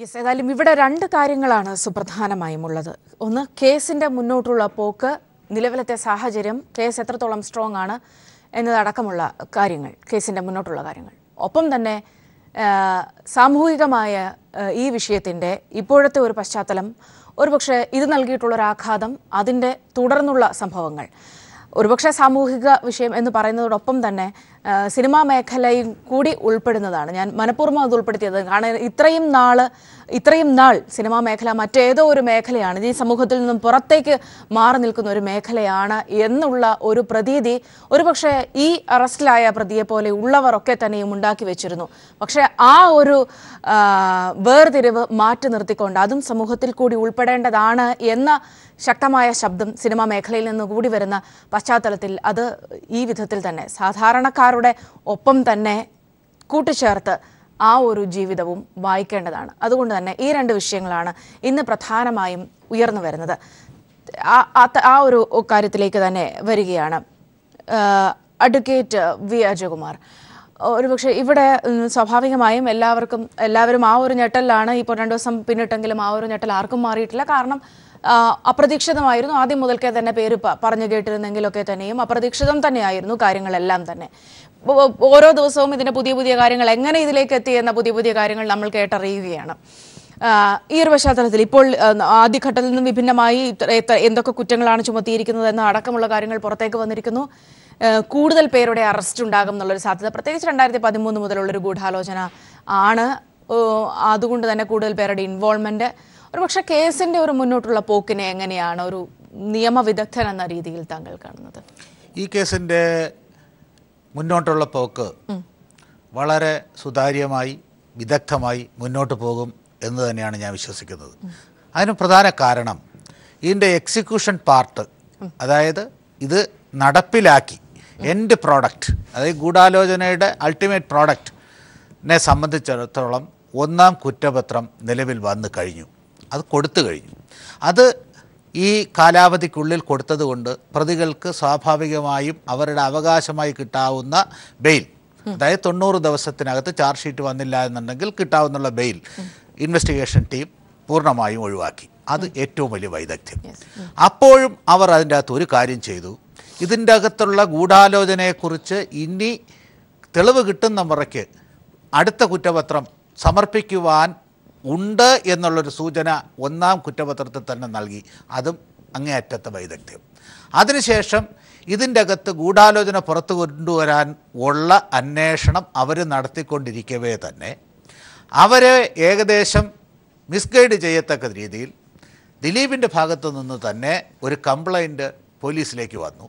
Yes, ഏതായാലും ഇവിടെ രണ്ട് കാര്യങ്ങളാണ് സുപ്രധാനമായും ഉള്ളത്. ഒന്ന്, കേസിന്റെ മുന്നോട്ടുള്ള പോക്ക്, നിലവിലത്തെ സാഹചര്യം, കേസ് എത്രത്തോളം സ്ട്രോങ് ആണ് എന്നതടക്കമുള്ള കാര്യങ്ങൾ, കേസിന്റെ മുന്നോട്ടുള്ള കാര്യങ്ങൾ. ഒപ്പം തന്നെ സാമൂഹികമായ ഈ വിഷയത്തിന്റെ ഇപ്പോഴത്തെ ഒരു പശ്ചാത്തലം, ഒരുപക്ഷെ ഇത് നൽകിയിട്ടുള്ളൊരാഘാതം, അതിൻ്റെ തുടർന്നുള്ള സംഭവങ്ങൾ, ഒരുപക്ഷെ സാമൂഹിക വിഷയം എന്ന് പറയുന്നതോടൊപ്പം തന്നെ സിനിമാ മേഖലയും കൂടി ഉൾപ്പെടുന്നതാണ്. ഞാൻ മനഃപൂർവ്വം അത് ഉൾപ്പെടുത്തിയത് കാരണം ഇത്രയും നാൾ സിനിമാ മേഖല മറ്റേതോ ഒരു മേഖലയാണ്, ഈ സമൂഹത്തിൽ നിന്നും പുറത്തേക്ക് മാറി നിൽക്കുന്ന ഒരു മേഖലയാണ് എന്നുള്ള ഒരു പ്രതീതി ഒരുപക്ഷെ ഈ അറസ്റ്റിലായ പ്രതിയെ പോലെ ഉള്ളവരൊക്കെ തന്നെയും ഉണ്ടാക്കി വെച്ചിരുന്നു. പക്ഷേ ആ ഒരു വേർതിരിവ് മാറ്റി നിർത്തിക്കൊണ്ട് അതും സമൂഹത്തിൽ കൂടി ഉൾപ്പെടേണ്ടതാണ് എന്ന ശക്തമായ ശബ്ദം സിനിമാ മേഖലയിൽ നിന്ന് കൂടി വരുന്ന പശ്ചാത്തലത്തിൽ അത് ഈ വിധത്തിൽ തന്നെ സാധാരണക്കാരുടെ ഒപ്പം തന്നെ കൂട്ടിച്ചേർത്ത് ആ ഒരു ജീവിതവും വായിക്കേണ്ടതാണ്. അതുകൊണ്ട് തന്നെ ഈ രണ്ട് വിഷയങ്ങളാണ് ഇന്ന് പ്രധാനമായും ഉയർന്നു വരുന്നത്. ആ ഒരു കാര്യത്തിലേക്ക് തന്നെ വരികയാണ്. അഡ്വക്കേറ്റ് വി അജയകുമാർ, ഒരുപക്ഷെ ഇവിടെ സ്വാഭാവികമായും എല്ലാവരും ആ ഒരു ഞെട്ടലാണ്. ഇപ്പോൾ 2 ദിവസം പിന്നിട്ടെങ്കിലും ആ ഒരു ഞെട്ടൽ ആർക്കും മാറിയിട്ടില്ല. കാരണം അപ്രതീക്ഷിതമായിരുന്നു. ആദ്യം മുതൽക്കേ തന്നെ പേര് പറഞ്ഞു കേട്ടിരുന്നെങ്കിലൊക്കെ തന്നെയും അപ്രതീക്ഷിതം തന്നെയായിരുന്നു കാര്യങ്ങളെല്ലാം തന്നെ. ഓരോ ദിവസവും ഇതിൻ്റെ പുതിയ കാര്യങ്ങൾ, എങ്ങനെ ഇതിലേക്ക് എത്തി എന്ന പുതിയ കാര്യങ്ങൾ നമ്മൾ കേട്ടറിയുകയാണ്. ഈ ഒരു പശ്ചാത്തലത്തിൽ ഇപ്പോൾ ആദ്യഘട്ടത്തിൽ നിന്നും വിഭിന്നമായി എന്തൊക്കെ കുറ്റങ്ങളാണ് ചുമത്തിയിരിക്കുന്നത് എന്ന അടക്കമുള്ള കാര്യങ്ങൾ പുറത്തേക്ക് വന്നിരിക്കുന്നു. കൂടുതൽ പേരുടെ അറസ്റ്റ് ഉണ്ടാകും എന്നുള്ളൊരു സാധ്യത, പ്രത്യേകിച്ച് 2013 മുതലുള്ളൊരു ഗൂഢാലോചന ആണ്. അതുകൊണ്ട് തന്നെ കൂടുതൽ പേരുടെ ഇൻവോൾവ്മെന്റ്, ഒരുപക്ഷെ കേസിന്റെ ഒരു മുന്നോട്ടുള്ള പോക്കിനെ എങ്ങനെയാണ് ഒരു നിയമവിദഗ്ധൻ എന്ന രീതിയിൽ താങ്കൾ കാണുന്നത്? ഈ കേസിന്റെ മുന്നോട്ടുള്ള പോക്ക് വളരെ സുതാര്യമായി വിദഗ്ധമായി മുന്നോട്ട് പോകും എന്ന് തന്നെയാണ് ഞാൻ വിശ്വസിക്കുന്നത്. അതിന് പ്രധാന കാരണം ഇതിൻ്റെ എക്സിക്യൂഷൻ പാർട്ട്, അതായത് ഇത് നടപ്പിലാക്കി എൻഡ് പ്രോഡക്റ്റ്, അതായത് ഗൂഢാലോചനയുടെ അൾട്ടിമേറ്റ് പ്രോഡക്റ്റിനെ സംബന്ധിച്ചിടത്തോളം 1-ാം കുറ്റപത്രം നിലവിൽ വന്നു കഴിഞ്ഞു, അത് കൊടുത്തു കഴിഞ്ഞു. അത് ഈ കാലാവധിക്കുള്ളിൽ കൊടുത്തതുകൊണ്ട് പ്രതികൾക്ക് സ്വാഭാവികമായും അവരുടെ അവകാശമായി കിട്ടാവുന്ന ബെയിൽ, അതായത് 90 ദിവസത്തിനകത്ത് ചാർജ് ഷീറ്റ് വന്നില്ല എന്നുണ്ടെങ്കിൽ കിട്ടാവുന്ന ബെയിൽ ഇൻവെസ്റ്റിഗേഷൻ ടീം പൂർണ്ണമായും ഒഴിവാക്കി. അത് ഏറ്റവും വലിയ വൈദഗ്ധ്യം. അപ്പോഴും അവർ അതിൻ്റെ അകത്ത് ഒരു കാര്യം ചെയ്തു, ഇതിൻ്റെ അകത്തുള്ള ഗൂഢാലോചനയെക്കുറിച്ച് ഇനി തെളിവ് കിട്ടുന്ന മുറയ്ക്ക് അടുത്ത കുറ്റപത്രം സമർപ്പിക്കുവാൻ ഉണ്ട് എന്നുള്ളൊരു സൂചന 1-ാം കുറ്റപത്രത്തിൽ തന്നെ നൽകി. അതും അങ്ങേയറ്റത്തെ വൈദഗ്ധ്യം. അതിനുശേഷം ഇതിൻ്റെ അകത്ത് ഗൂഢാലോചന പുറത്തു കൊണ്ടുവരാൻ ഉള്ള അന്വേഷണം അവർ നടത്തിക്കൊണ്ടിരിക്കവേ തന്നെ അവരെ ഏകദേശം മിസ്ഗൈഡ് ചെയ്യത്തക്ക രീതിയിൽ ദിലീപിൻ്റെ ഭാഗത്തു നിന്ന് തന്നെ ഒരു കംപ്ലൈൻറ്റ് പോലീസിലേക്ക് വന്നു.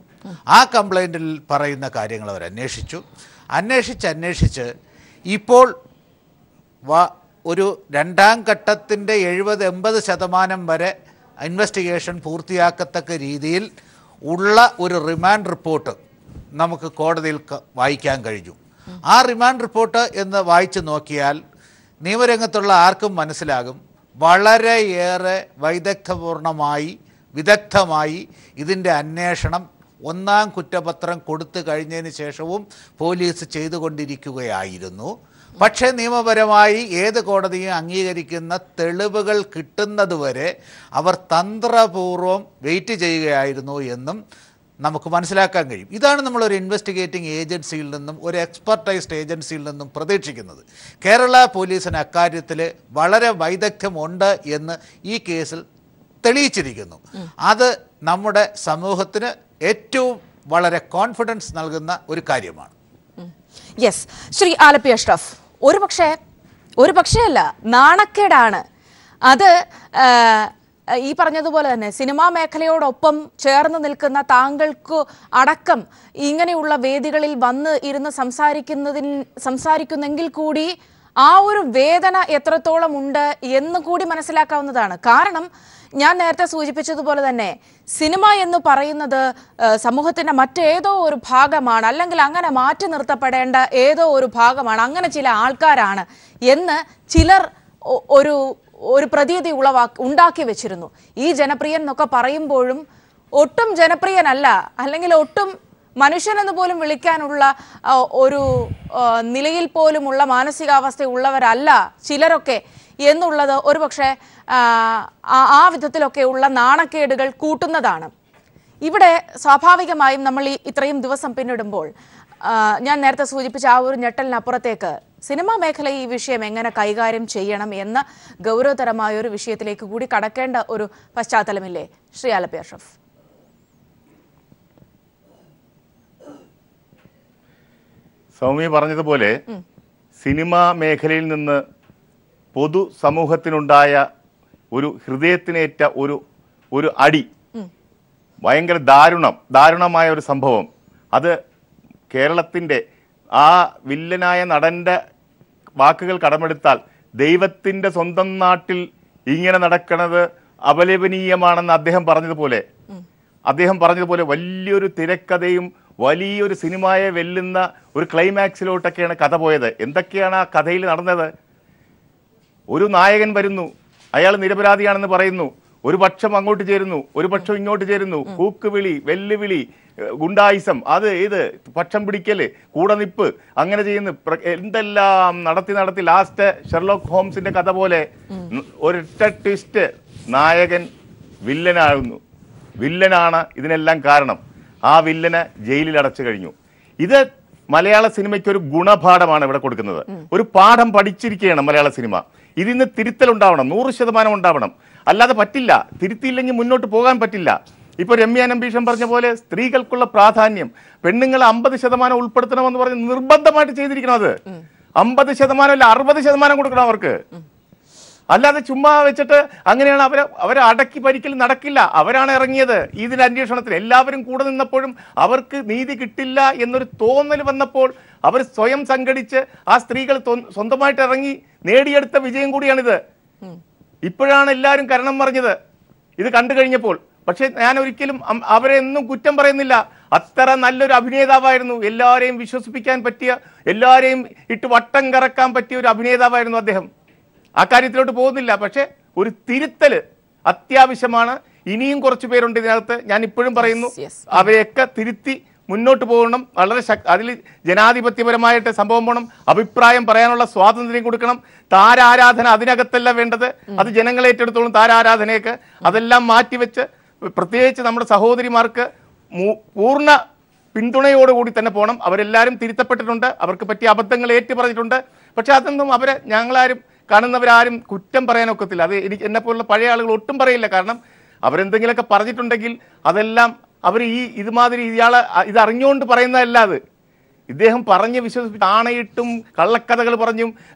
ആ കംപ്ലൈൻറ്റിൽ പറയുന്ന കാര്യങ്ങൾ അവർ അന്വേഷിച്ച് ഇപ്പോൾ ഒരു 2-ാം ഘട്ടത്തിൻ്റെ 70-80% വരെ ഇൻവെസ്റ്റിഗേഷൻ പൂർത്തിയാക്കത്തക്ക രീതിയിൽ ഉള്ള ഒരു റിമാൻഡ് റിപ്പോർട്ട് നമുക്ക് കോടതിയിൽ വായിക്കാൻ കഴിഞ്ഞു. ആ റിമാൻഡ് റിപ്പോർട്ട് എന്ന് വായിച്ചു നോക്കിയാൽ നിയമരംഗത്തുള്ള ആർക്കും മനസ്സിലാകും, വളരെയേറെ വിദഗ്ധമായി ഇതിൻ്റെ അന്വേഷണം 1-ാം കുറ്റപത്രം കൊടുത്തു കഴിഞ്ഞതിന് ശേഷവും പോലീസ് ചെയ്തുകൊണ്ടിരിക്കുകയായിരുന്നു. പക്ഷേ നിയമപരമായി ഏത് കോടതിയും അംഗീകരിക്കുന്ന തെളിവുകൾ കിട്ടുന്നതുവരെ അവർ തന്ത്രപൂർവ്വം വെയിറ്റ് ചെയ്യുകയായിരുന്നു എന്നും നമുക്ക് മനസ്സിലാക്കാൻ കഴിയും. ഇതാണ് നമ്മളൊരു ഇൻവെസ്റ്റിഗേറ്റിംഗ് ഏജൻസിയിൽ നിന്നും ഒരു എക്സ്പെർട്ടൈസ്ഡ് ഏജൻസിയിൽ നിന്നും പ്രതീക്ഷിക്കുന്നത്. കേരള പോലീസിന് അക്കാര്യത്തിൽ വളരെ വൈദഗ്ധ്യമുണ്ട് എന്ന് ഈ കേസിൽ തെളിയിച്ചിരിക്കുന്നു. അത് നമ്മുടെ സമൂഹത്തിന് ഏറ്റവും വളരെ കോൺഫിഡൻസ് നൽകുന്ന ഒരു കാര്യമാണ്. യെസ്, ശ്രീ ആലപ്പി അഷ്റഫ്, ഒരു പക്ഷേ അല്ല, നാണക്കേടാണ് അത്. ഈ പറഞ്ഞതുപോലെ തന്നെ സിനിമാ മേഖലയോടൊപ്പം ചേർന്ന് നിൽക്കുന്ന താങ്കൾക്ക് അടക്കം ഇങ്ങനെയുള്ള വേദികളിൽ വന്ന് ഇരുന്ന് സംസാരിക്കുന്നെങ്കിൽ കൂടി ആ ഒരു വേദന എത്രത്തോളം ഉണ്ട് എന്ന് കൂടി മനസ്സിലാക്കാവുന്നതാണ്. കാരണം ഞാൻ നേരത്തെ സൂചിപ്പിച്ചതുപോലെ തന്നെ സിനിമ എന്ന് പറയുന്നത് സമൂഹത്തിൻ്റെ മറ്റേതോ ഒരു ഭാഗമാണ്, അല്ലെങ്കിൽ അങ്ങനെ മാറ്റി നിർത്തപ്പെടേണ്ട ഏതോ ഒരു ഭാഗമാണ്, അങ്ങനെ ചില ആൾക്കാരാണ് എന്ന് ചിലർ ഒരു പ്രതീതി ഉണ്ടാക്കി വെച്ചിരുന്നു. ഈ ജനപ്രിയൻ എന്നൊക്കെ പറയുമ്പോഴും ഒട്ടും ജനപ്രിയനല്ല, അല്ലെങ്കിൽ ഒട്ടും മനുഷ്യനെന്ന് പോലും വിളിക്കാനുള്ള ഒരു നിലയിൽ പോലുമുള്ള മാനസികാവസ്ഥ ഉള്ളവരല്ല ചിലരൊക്കെ എന്നുള്ളത് ഒരുപക്ഷെ ആ വിധത്തിലൊക്കെയുള്ള നാണക്കേടുകൾ കൂട്ടുന്നതാണ്. ഇവിടെ സ്വാഭാവികമായും നമ്മൾ ഇത്രയും ദിവസം പിന്നിടുമ്പോൾ ഞാൻ നേരത്തെ സൂചിപ്പിച്ച ആ ഒരു ഞെട്ടലിനപ്പുറത്തേക്ക് സിനിമാ മേഖല ഈ വിഷയം എങ്ങനെ കൈകാര്യം ചെയ്യണം എന്ന ഗൗരവതരമായ ഒരു വിഷയത്തിലേക്ക് കൂടി കടക്കേണ്ട ഒരു പശ്ചാത്തലമില്ലേ ശ്രീ ആലപ്പി അഷ്റഫ്? സൗമ്യ പറഞ്ഞതുപോലെ സിനിമാ മേഖലയിൽ നിന്ന് പൊതു സമൂഹത്തിനുണ്ടായ ഒരു ഹൃദയത്തിനേറ്റ ഒരു അടി, ഭയങ്കര ദാരുണമായ ഒരു സംഭവം. അത് കേരളത്തിൻ്റെ ആ വില്ലനായ നടൻ്റെ വാക്കുകൾ കടമെടുത്താൽ ദൈവത്തിൻ്റെ സ്വന്തം നാട്ടിൽ ഇങ്ങനെ നടക്കുന്നത് അപലപനീയമാണെന്ന് അദ്ദേഹം പറഞ്ഞതുപോലെ വലിയൊരു തിരക്കഥയും വലിയൊരു സിനിമയെ വെല്ലുന്ന ഒരു ക്ലൈമാക്സിലോട്ടൊക്കെയാണ് കഥ പോയത്. എന്തൊക്കെയാണ് ആ കഥയിൽ നടന്നത്? ഒരു നായകൻ വരുന്നു, അയാൾ നിരപരാധിയാണെന്ന് പറയുന്നു, ഒരു പക്ഷം അങ്ങോട്ട് ചേരുന്നു, ഒരു പക്ഷം ഇങ്ങോട്ട് ചേരുന്നു, കൂക്കുവിളി, വെല്ലുവിളി, ഗുണ്ടായിസം, അത് ഇത് പക്ഷം പിടിക്കല്, കൂടെ നിപ്പ്, അങ്ങനെ ചെയ്യുന്നു, എന്തെല്ലാം നടത്തി ലാസ്റ്റ് ഷെർലോക്ക് ഹോംസിന്റെ കഥ പോലെ ഒരൊറ്റ ട്വിസ്റ്റ്, നായകൻ വില്ലനാണ് ഇതിനെല്ലാം കാരണം. ആ വില്ലനെ ജയിലിൽ അടച്ചു കഴിഞ്ഞു. ഇത് മലയാള സിനിമയ്ക്ക് ഒരു ഗുണപാഠമാണ് ഇവിടെ കൊടുക്കുന്നത്. ഒരു പാഠം പഠിച്ചിരിക്കുകയാണ് മലയാള സിനിമ. ഇതിന്ന് തിരുത്തലുണ്ടാവണം, 100% ഉണ്ടാവണം. അല്ലാതെ പറ്റില്ല, തിരുത്തിയില്ലെങ്കിൽ മുന്നോട്ട് പോകാൻ പറ്റില്ല. ഇപ്പൊ രമ്യ നമ്പീഷൻ പറഞ്ഞ പോലെ സ്ത്രീകൾക്കുള്ള പ്രാധാന്യം, പെണ്ണുങ്ങൾ 50% ഉൾപ്പെടുത്തണമെന്ന് പറഞ്ഞ് നിർബന്ധമായിട്ട് ചെയ്തിരിക്കണം. അത് 50% അല്ല 60% കൊടുക്കണം അവർക്ക്. അല്ലാതെ ചുമ്മാ വെച്ചിട്ട് അങ്ങനെയാണ് അവരെ അടക്കി ഭരിക്കൽ നടക്കില്ല. അവരാണ് ഇറങ്ങിയത് ഇതിന്റെ അന്വേഷണത്തിന്. എല്ലാവരും കൂടെ നിന്നപ്പോഴും അവർക്ക് നീതി കിട്ടില്ല എന്നൊരു തോന്നൽ വന്നപ്പോൾ അവർ സ്വയം സംഘടിച്ച് ആ സ്ത്രീകൾ സ്വന്തമായിട്ട് ഇറങ്ങി നേടിയെടുത്ത വിജയം കൂടിയാണിത്. ഇപ്പോഴാണ് എല്ലാവരും കരണം പറഞ്ഞത് ഇത് കണ്ടു കഴിഞ്ഞപ്പോൾ. പക്ഷെ ഞാൻ ഒരിക്കലും അവരെ ഒന്നും കുറ്റം പറയുന്നില്ല. അത്ര നല്ലൊരു അഭിനേതാവായിരുന്നു, എല്ലാവരെയും വിശ്വസിപ്പിക്കാൻ പറ്റിയ, എല്ലാവരെയും ഇട്ട് വട്ടം കറക്കാൻ പറ്റിയ ഒരു അഭിനേതാവായിരുന്നു അദ്ദേഹം. ആ കാര്യത്തിലോട്ട് പോകുന്നില്ല. പക്ഷെ ഒരു തിരുത്തല് അത്യാവശ്യമാണ്. ഇനിയും കുറച്ചു പേരുണ്ട് ഇതിനകത്ത്. ഞാൻ ഇപ്പോഴും പറയുന്നു, അവരെയൊക്കെ തിരുത്തി മുന്നോട്ട് പോകണം. വളരെ അതിൽ ജനാധിപത്യപരമായിട്ട് സംഭവം പോകണം. അഭിപ്രായം പറയാനുള്ള സ്വാതന്ത്ര്യം കൊടുക്കണം. താരാരാധന അതിനകത്തല്ല വേണ്ടത്, അത് ജനങ്ങളെ ഏറ്റെടുത്തോളും. താരാരാധനയൊക്കെ അതെല്ലാം മാറ്റിവെച്ച് പ്രത്യേകിച്ച് നമ്മുടെ സഹോദരിമാർക്ക് പൂർണ്ണ പിന്തുണയോടുകൂടി തന്നെ പോകണം. അവരെല്ലാവരും തിരുത്തപ്പെട്ടിട്ടുണ്ട്, അവർക്ക് പറ്റിയ അബദ്ധങ്ങൾ ഏറ്റു പറഞ്ഞിട്ടുണ്ട്. പക്ഷെ അതൊന്നും ഞങ്ങളാരും കാണുന്നവരാരും കുറ്റം പറയാനൊക്കത്തില്ല. അത് എന്നെപ്പോലുള്ള പഴയ ആളുകൾ ഒട്ടും പറയില്ല. കാരണം അവരെന്തെങ്കിലുമൊക്കെ പറഞ്ഞിട്ടുണ്ടെങ്കിൽ അതെല്ലാം അവർ ഇതുമാതിരി ഇത് അറിഞ്ഞുകൊണ്ട് പറയുന്നതല്ല. അത് ഇദ്ദേഹം പറഞ്ഞ് വിശ്വസിപ്പിച്ച് ആണയിട്ടും കള്ളക്കഥകൾ പറഞ്ഞും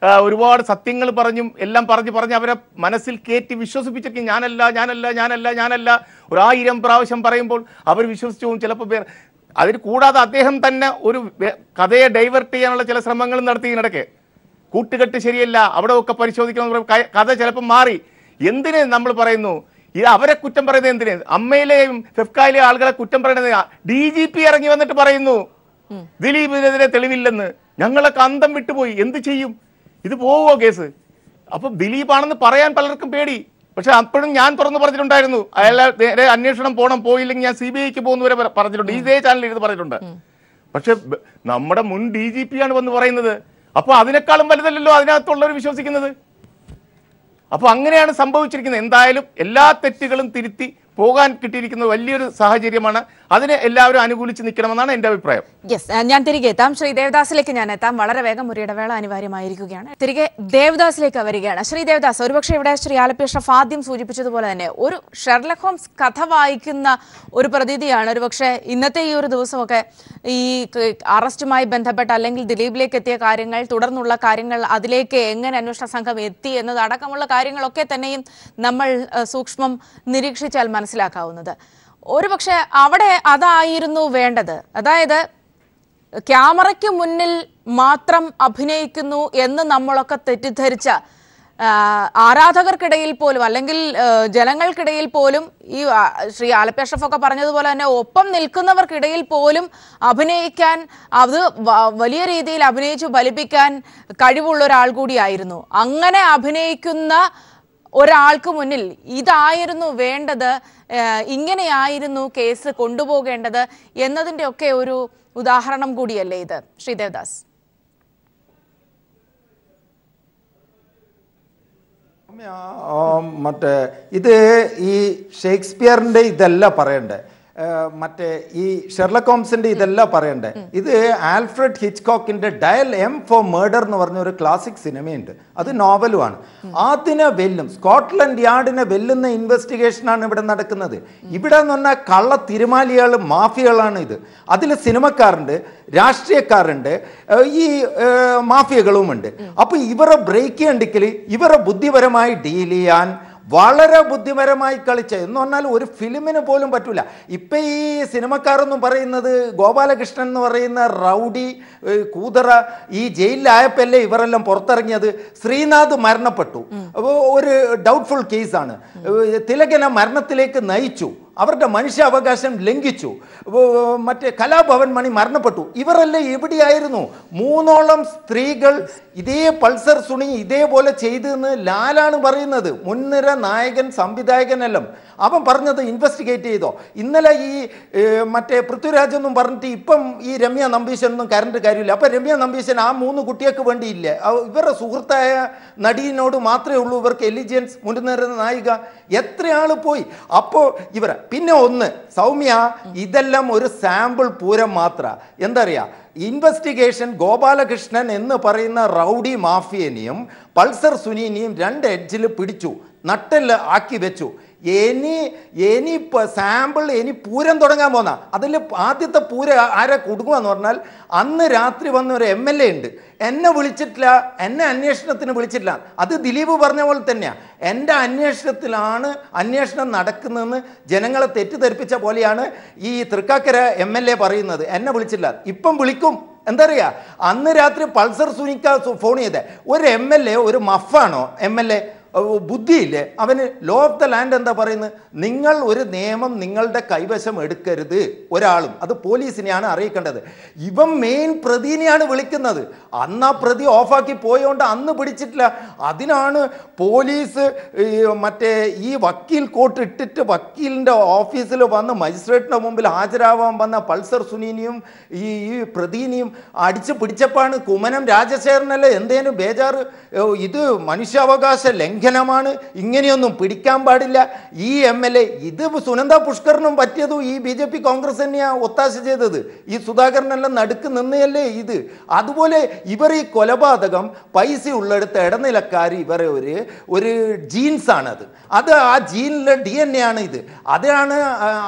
ഒരുപാട് സത്യങ്ങൾ പറഞ്ഞും എല്ലാം പറഞ്ഞ് അവരെ മനസ്സിൽ കയറ്റി വിശ്വസിപ്പിച്ചിരിക്കും. ഞാനല്ല 1000 പ്രാവശ്യം പറയുമ്പോൾ അവർ വിശ്വസിച്ചു പോകും. ചിലപ്പോൾ അതിന് കൂടാതെ അദ്ദേഹം തന്നെ ഒരു കഥയെ ഡൈവേർട്ട് ചെയ്യാനുള്ള ചില ശ്രമങ്ങളും നടത്തി. ഇതിനിടയ്ക്ക് കൂട്ടുകെട്ട് ശരിയല്ല, അവിടെ ഒക്കെ പരിശോധിക്കണം, കഥ ചിലപ്പോൾ മാറി. എന്തിന് നമ്മൾ പറയുന്നു ഇത്? അവരെ കുറ്റം പറയുന്നത് എന്തിന്? അമ്മയിലെയും ഫെഫ്കായിലെയും ആളുകളെ കുറ്റം പറയുന്നത് DGP ഇറങ്ങി വന്നിട്ട് പറയുന്നു ദിലീപിനെതിരെ തെളിവില്ലെന്ന്. ഞങ്ങളൊക്കെ അന്തം വിട്ടുപോയി. എന്ത് ചെയ്യും? ഇത് പോവുമോ കേസ്? അപ്പൊ ദിലീപാണെന്ന് പറയാൻ പലർക്കും പേടി. പക്ഷെ അപ്പോഴും ഞാൻ തുറന്നു പറഞ്ഞിട്ടുണ്ടായിരുന്നു, അയാളെ അന്വേഷണം പോയില്ലെങ്കിൽ ഞാൻ CBIക്ക് പോകുന്നവരെ പറഞ്ഞിട്ടുണ്ട്. ഇതേ ചാനലിൽ ഇത് പറഞ്ഞിട്ടുണ്ട്. പക്ഷെ നമ്മുടെ മുൻ DGP ആണ് വന്ന് പറയുന്നത്. അപ്പൊ അതിനേക്കാളും വലുതല്ലല്ലോ അതിനകത്തുള്ളവർ വിശ്വസിക്കുന്നത്. അപ്പൊ അങ്ങനെയാണ് സംഭവിച്ചിരിക്കുന്നത്. എന്തായാലും എല്ലാ തെറ്റുകളും തിരുത്തി പോകാൻ കിട്ടിയിരിക്കുന്നത് വലിയൊരു സാഹചര്യമാണ്. അതിനെ എല്ലാവരും അനുകൂലിച്ച് നിൽക്കണമെന്നാണ് എൻ്റെ അഭിപ്രായം. ഞാൻ തിരികെ എത്താം. ശ്രീ ദേവദാസിലേക്ക് ഞാൻ എത്താം. വളരെ വേഗം ഒരു ഇടവേള അനിവാര്യമായിരിക്കുകയാണ്. തിരികെ ദേവദാസിലേക്ക് വരികയാണ്. ശ്രീ ദേവദാസ്, ഒരുപക്ഷെ ഇവിടെ ശ്രീ ആലപ്പി അഷ്റഫ് ആദ്യം സൂചിപ്പിച്ചതുപോലെ തന്നെ ഒരു ഷെർലക് ഹോംസ് കഥ വായിക്കുന്ന ഒരു പ്രതീതിയാണ് ഒരുപക്ഷെ ഇന്നത്തെ ഈ ഒരു ദിവസമൊക്കെ ഈ അറസ്റ്റുമായി ബന്ധപ്പെട്ട അല്ലെങ്കിൽ ദിലീപിലേക്ക് എത്തിയ കാര്യങ്ങൾ, തുടർന്നുള്ള കാര്യങ്ങൾ, അതിലേക്ക് എങ്ങനെ അന്വേഷണ സംഘം എത്തി എന്നതടക്കമുള്ള കാര്യങ്ങളൊക്കെ തന്നെയും നമ്മൾ സൂക്ഷ്മം നിരീക്ഷിച്ചാൽ മനസ്സിലാക്കാവുന്നത്. ഒരുപക്ഷെ അവിടെ അതായിരുന്നു വേണ്ടത്. അതായത് ക്യാമറയ്ക്ക് മുന്നിൽ മാത്രം അഭിനയിക്കുന്നു എന്ന് നമ്മളൊക്കെ തെറ്റിദ്ധരിച്ച ആരാധകർക്കിടയിൽ പോലും അല്ലെങ്കിൽ ജനങ്ങൾക്കിടയിൽ പോലും ഈ ശ്രീ ആലപ്പി അഷ്റഫ് ഒക്കെ പറഞ്ഞതുപോലെ തന്നെ ഒപ്പം നിൽക്കുന്നവർക്കിടയിൽ പോലും അഭിനയിക്കാൻ, അത് വലിയ രീതിയിൽ അഭിനയിച്ചു ഫലിപ്പിക്കാൻ കഴിവുള്ള ഒരാൾ കൂടിയായിരുന്നു. അങ്ങനെ അഭിനയിക്കുന്ന ഒരാൾക്ക് മുന്നിൽ ഇതായിരുന്നു വേണ്ടത്, ഇങ്ങനെയായിരുന്നു കേസ് കൊണ്ടുപോകേണ്ടത് എന്നതിൻ്റെ ഒക്കെ ഒരു ഉദാഹരണം കൂടിയല്ലേ ഇത് ശ്രീ ദേവദാസ്? മറ്റേ ഇത് ഈ ഷേക്സ്പിയറിൻ്റെ ഇതല്ല പറയണ്ടേ, മറ്റേ ഈ ഷെർലക് ഹോംസിന്റെ ഇതെല്ലാം പറയണ്ടേ. ഇത് ആൽഫ്രഡ് ഹിച്ച്കോക്കിന്റെ ഡയൽ എം ഫോർ മർഡർ എന്ന് പറഞ്ഞ ഒരു ക്ലാസിക് സിനിമയുണ്ട്, അത് നോവലുമാണ്. അതിനെ വെല്ലും, സ്കോട്ട്ലൻഡ് യാർഡിനെ വെല്ലുന്ന ഇൻവെസ്റ്റിഗേഷനാണ് ഇവിടെ നടക്കുന്നത്. ഇവിടെ എന്ന് പറഞ്ഞാൽ കള്ള തിരുമാലികൾ, മാഫിയകളാണ് ഇത്. അതിൽ സിനിമക്കാരുണ്ട്, രാഷ്ട്രീയക്കാരുണ്ട്, ഈ മാഫിയകളുമുണ്ട്. അപ്പൊ ഇവരെ ബ്രേക്ക് ചെയ്യണ്ടെങ്കിൽ ഇവരെ ബുദ്ധിപരമായി ഡീൽ ചെയ്യാൻ വളരെ ബുദ്ധിപരമായി കളിച്ച എന്ന് പറഞ്ഞാൽ ഒരു ഫിലിമിന് പോലും പറ്റൂല. ഇപ്പൊ ഈ സിനിമക്കാരൊന്നും പറയുന്നത് ഗോപാലകൃഷ്ണൻ എന്ന് പറയുന്ന റൗഡി കൂതറ ഈ ജയിലിലായപ്പല്ലേ ഇവരെല്ലാം പുറത്തിറങ്ങിയത്. ശ്രീനാഥ് മരണപ്പെട്ടു, ഒരു ഡൗട്ട്ഫുൾ കേസാണ്. തിലകനെ മരണത്തിലേക്ക് നയിച്ചു, അവരുടെ മനുഷ്യാവകാശം ലംഘിച്ചു. മറ്റേ കലാഭവൻ മണി മരണപ്പെട്ടു. ഇവരെല്ലാം എവിടെയായിരുന്നു? 3ഓളം സ്ത്രീകൾ ഇതേ പൾസർ സുണി ഇതേപോലെ ചെയ്തെന്ന് ലാലാണ് പറയുന്നത്. മുൻനിര നായകൻ സംവിധായകനെല്ലാം അവൻ പറഞ്ഞത് ഇൻവെസ്റ്റിഗേറ്റ് ചെയ്തോ. ഇന്നലെ ഈ മറ്റേ പൃഥ്വിരാജ് എന്നും പറഞ്ഞിട്ട് ഇപ്പം ഈ രമ്യ നമ്പീശനൊന്നും കരണ്ട് കാര്യമില്ല. അപ്പം രമ്യ നമ്പീശൻ ആ 3 കുട്ടികൾക്ക് വേണ്ടിയില്ല, ഇവരുടെ സുഹൃത്തായ നടീനോട് മാത്രമേ ഉള്ളൂ ഇവർക്ക് എലിജൻസ്. മുൻനിര നായിക എത്രയാൾ പോയി. അപ്പോൾ ഇവർ പിന്നെ ഒന്ന് സൗമ്യ, ഇതെല്ലാം ഒരു സാമ്പിൾ പൂരം മാത്ര. എന്താ അറിയാ, ഇൻവെസ്റ്റിഗേഷൻ ഗോപാലകൃഷ്ണൻ എന്ന് പറയുന്ന റൗഡി മാഫിയനെയും പൾസർ സുനീനെയും 2 എഡ്ജിൽ പിടിച്ചു, നട്ടെല്ല് ആക്കി വെച്ചു. ഇനി സാമ്പിൾ ഇനി പൂരം തുടങ്ങാൻ പോന്ന. അതിൽ ആദ്യത്തെ പൂരം ആരെ കൊടുക്കുമെന്ന് പറഞ്ഞാൽ അന്ന് രാത്രി വന്ന ഒരു MLA ഉണ്ട്, എന്നെ വിളിച്ചിട്ടില്ല, എന്നെ അന്വേഷണത്തിന് വിളിച്ചിട്ടില്ല. അത് ദിലീപ് പറഞ്ഞ പോലെ തന്നെയാണ്. എൻ്റെ അന്വേഷണത്തിലാണ് അന്വേഷണം നടക്കുന്നതെന്ന് ജനങ്ങളെ തെറ്റിദ്ധരിപ്പിച്ച പോലെയാണ് ഈ തൃക്കാക്കര MLA പറയുന്നത്. എന്നെ വിളിച്ചില്ല, ഇപ്പം വിളിക്കും. എന്താ പറയുക, അന്ന് രാത്രി പൾസർ സുനിക്ക ഫോൺ ചെയ്തേ. ഒരു MLA ഒരു മഫാണോ MLA? ബുദ്ധിയില്ലേ അവന്? ലോ ഓഫ് ദ ലാൻഡ് എന്താ പറയുന്നത്? നിങ്ങൾ ഒരു നിയമം നിങ്ങളുടെ കൈവശം എടുക്കരുത് ഒരാളും, അത് പോലീസിനെയാണ് അറിയിക്കേണ്ടത്. ഇവൻ മെയിൻ പ്രതിനെയാണ് വിളിക്കുന്നത്. അന്ന് ആ പ്രതി ഓഫാക്കി പോയോണ്ട് അന്ന് പിടിച്ചിട്ടില്ല. അതിനാണ് പോലീസ് മറ്റേ ഈ വക്കീൽ കോട്ട് ഇട്ടിട്ട് വക്കീലിൻ്റെ ഓഫീസിൽ വന്ന് മജിസ്ട്രേറ്റിൻ്റെ മുമ്പിൽ ഹാജരാവാൻ വന്ന പൾസർ സുനീനെയും ഈ പ്രതിനെയും അടിച്ച് പിടിച്ചപ്പാണ് കുമ്മനം രാജശേഖരനല്ലേ എന്തേലും ബേജാറ്. ഇത് മനുഷ്യാവകാശ ലംഘനമാണ്, ഇങ്ങനെയൊന്നും പിടിക്കാൻ പാടില്ല. ഈ MLA ഇത് സുനന്ദ പുഷ്കറിനും പറ്റിയതും ഈ BJP കോൺഗ്രസ് തന്നെയാണ് ഒത്താശ ചെയ്തത്. ഈ സുധാകരനെല്ലാം നടുക്ക് നിന്നയല്ലേ ഇത്. അതുപോലെ ഇവർ ഈ കൊലപാതകം പൈസ ഉള്ളെടുത്ത ഇടനിലക്കാർ ഇവരെ ഒരു ജീൻസാണത്. അത് ആ ജീനിലെ DNA ആണ് ഇത്. അതാണ്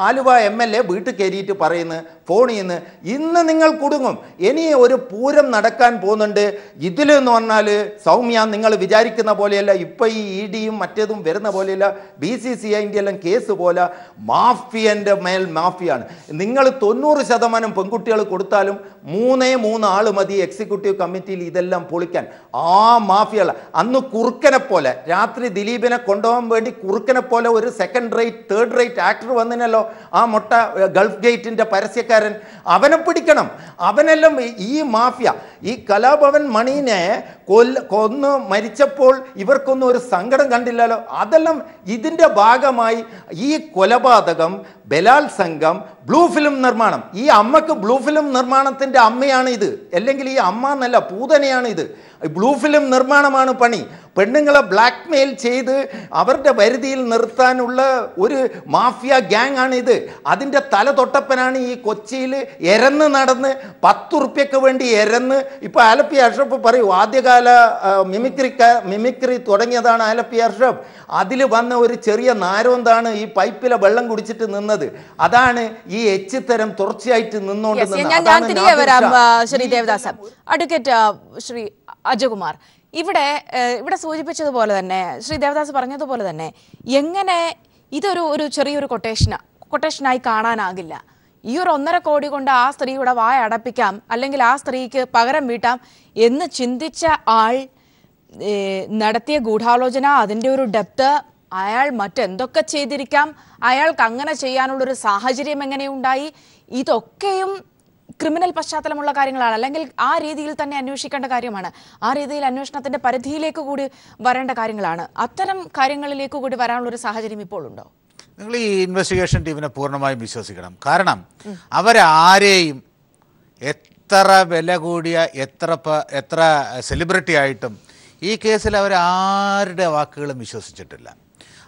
ആലുവ MLA വീട്ടിൽ കയറിയിട്ട് പറയുന്നത്, ഫോൺ ചെയ്യുന്നത്. ഇന്ന് നിങ്ങൾ കുടുങ്ങും. ഇനി ഒരു പൂരം നടക്കാൻ പോകുന്നുണ്ട്. ഇതിലെന്ന് പറഞ്ഞാൽ സൗമ്യ നിങ്ങൾ വിചാരിക്കുന്ന പോലെയല്ല, ഇപ്പം ഈ EDയും മറ്റേതും വരുന്ന പോലെയല്ല. BCCIൻ്റെ എല്ലാം കേസ് പോലെ മാഫിയൻ്റെ മേൽ മാഫിയാണ്. നിങ്ങൾ 90% പെൺകുട്ടികൾ കൊടുത്താലും 3 ആൾ മതി എക്സിക്യൂട്ടീവ് കമ്മിറ്റിയിൽ ഇതെല്ലാം പൊളിക്കാൻ. ആ മാഫിയകൾ അന്ന് കുറുക്കനെ പോലെ രാത്രി ദിലീപിനെ കൊണ്ടുപോകാൻ വേണ്ടി കുറുക്കനെ പോലെ ഒരു 2nd rate 3rd rate actor വന്നിനല്ലോ, ആ മൊട്ട ഗൾഫ് ഗേറ്റിൻ്റെ പരസ്യക്കാരൻ. അവനെ പിടിക്കണം. അവനെല്ലാം ഈ മാഫിയ. ഈ കലാഭവൻ മണീനെ കൊന്ന് മരിച്ചപ്പോൾ ഇവർക്കൊന്നും ഒരു സങ്കടം കണ്ടില്ലല്ലോ. അതെല്ലാം ഇതിൻ്റെ ഭാഗമായി ഈ കൊലപാതകം, ബലാത്സംഗം, ബ്ലൂ ഫിലിം നിർമ്മാണം. ഈ അമ്മക്ക് ബ്ലൂ ഫിലിം നിർമ്മാണത്തിൻ്റെ അമ്മയാണ് ഇത്, അല്ലെങ്കിൽ ഈ അമ്മ എന്നല്ല പൂതനയാണ് ഇത്. ബ്ലൂ ഫിലിം നിർമ്മാണമാണ് പണി. പെണ്ണുങ്ങളെ ബ്ലാക്ക് മെയിൽ ചെയ്ത് അവരുടെ പരിധിയിൽ നിർത്താനുള്ള ഒരു മാഫിയ ഗ്യാങ് ആണ് ഇത്. അതിൻ്റെ തല തൊട്ടപ്പനാണ് ഈ കൊച്ചിയിൽ എരന്ന് നടന്ന് 10 ഉറുപ്പ്യക്ക് വേണ്ടി എരന്ന്. ഇപ്പോൾ ആലപ്പി അഷ്റഫ് പറയൂ, ആദ്യകാല മിമിക്രി തുടങ്ങിയതാണ് ആലപ്പി അഷ്റഫ്. അതിൽ വന്ന ഒരു ചെറിയ നാരോന്താണ് ഈ പൈപ്പിലെ വെള്ളം കുടിച്ചിട്ട് നിന്നത്. അതാണ് ഈ എച്ചിത്തരം തുടർച്ചയായിട്ട് നിന്നുകൊണ്ട് ശ്രീ ദേവദാസ്. അഡ്വക്കേറ്റ് ശ്രീ അജകുമാർ, ഇവിടെ സൂചിപ്പിച്ചതുപോലെ തന്നെ, ശ്രീ ദേവദാസ് പറഞ്ഞതുപോലെ തന്നെ, എങ്ങനെ ഇതൊരു ചെറിയൊരു കൊട്ടേഷനായി കാണാനാകില്ല. ഈ ഒരു 1.5 കോടി കൊണ്ട് ആ സ്ത്രീയുടെ വായ അടപ്പിക്കാം, അല്ലെങ്കിൽ ആ സ്ത്രീക്ക് പകരം വീട്ടാം എന്ന് ചിന്തിച്ച ആൾ നടത്തിയ ഗൂഢാലോചന, അതിൻ്റെ ഒരു ഡെപ്ത്, അയാൾ മറ്റെന്തൊക്കെ ചെയ്തിരിക്കാം, അയാൾക്ക് അങ്ങനെ ചെയ്യാനുള്ളൊരു സാഹചര്യം എങ്ങനെയുണ്ടായി, ഇതൊക്കെയും ക്രിമിനൽ പശ്ചാത്തലമുള്ള കാര്യങ്ങളാണ്. അല്ലെങ്കിൽ ആ രീതിയിൽ തന്നെ അന്വേഷിക്കേണ്ട കാര്യമാണ്. ആ രീതിയിൽ അന്വേഷണത്തിന്റെ പരിധിയിലേക്ക് കൂടി വരേണ്ട കാര്യങ്ങളാണ്. അത്തരം കാര്യങ്ങളിലേക്ക് കൂടി വരാനുള്ളൊരു സാഹചര്യം ഇപ്പോൾ ഉണ്ടോ? നിങ്ങൾ ഈ ഇൻവെസ്റ്റിഗേഷൻ ടീമിനെ പൂർണ്ണമായും വിശ്വസിക്കണം. കാരണം അവരാരെയും എത്ര വില കൂടിയ എത്ര സെലിബ്രിറ്റി ആയിട്ടും ഈ കേസിൽ അവർ ആരുടെ വാക്കുകളും വിശ്വസിച്ചിട്ടില്ല.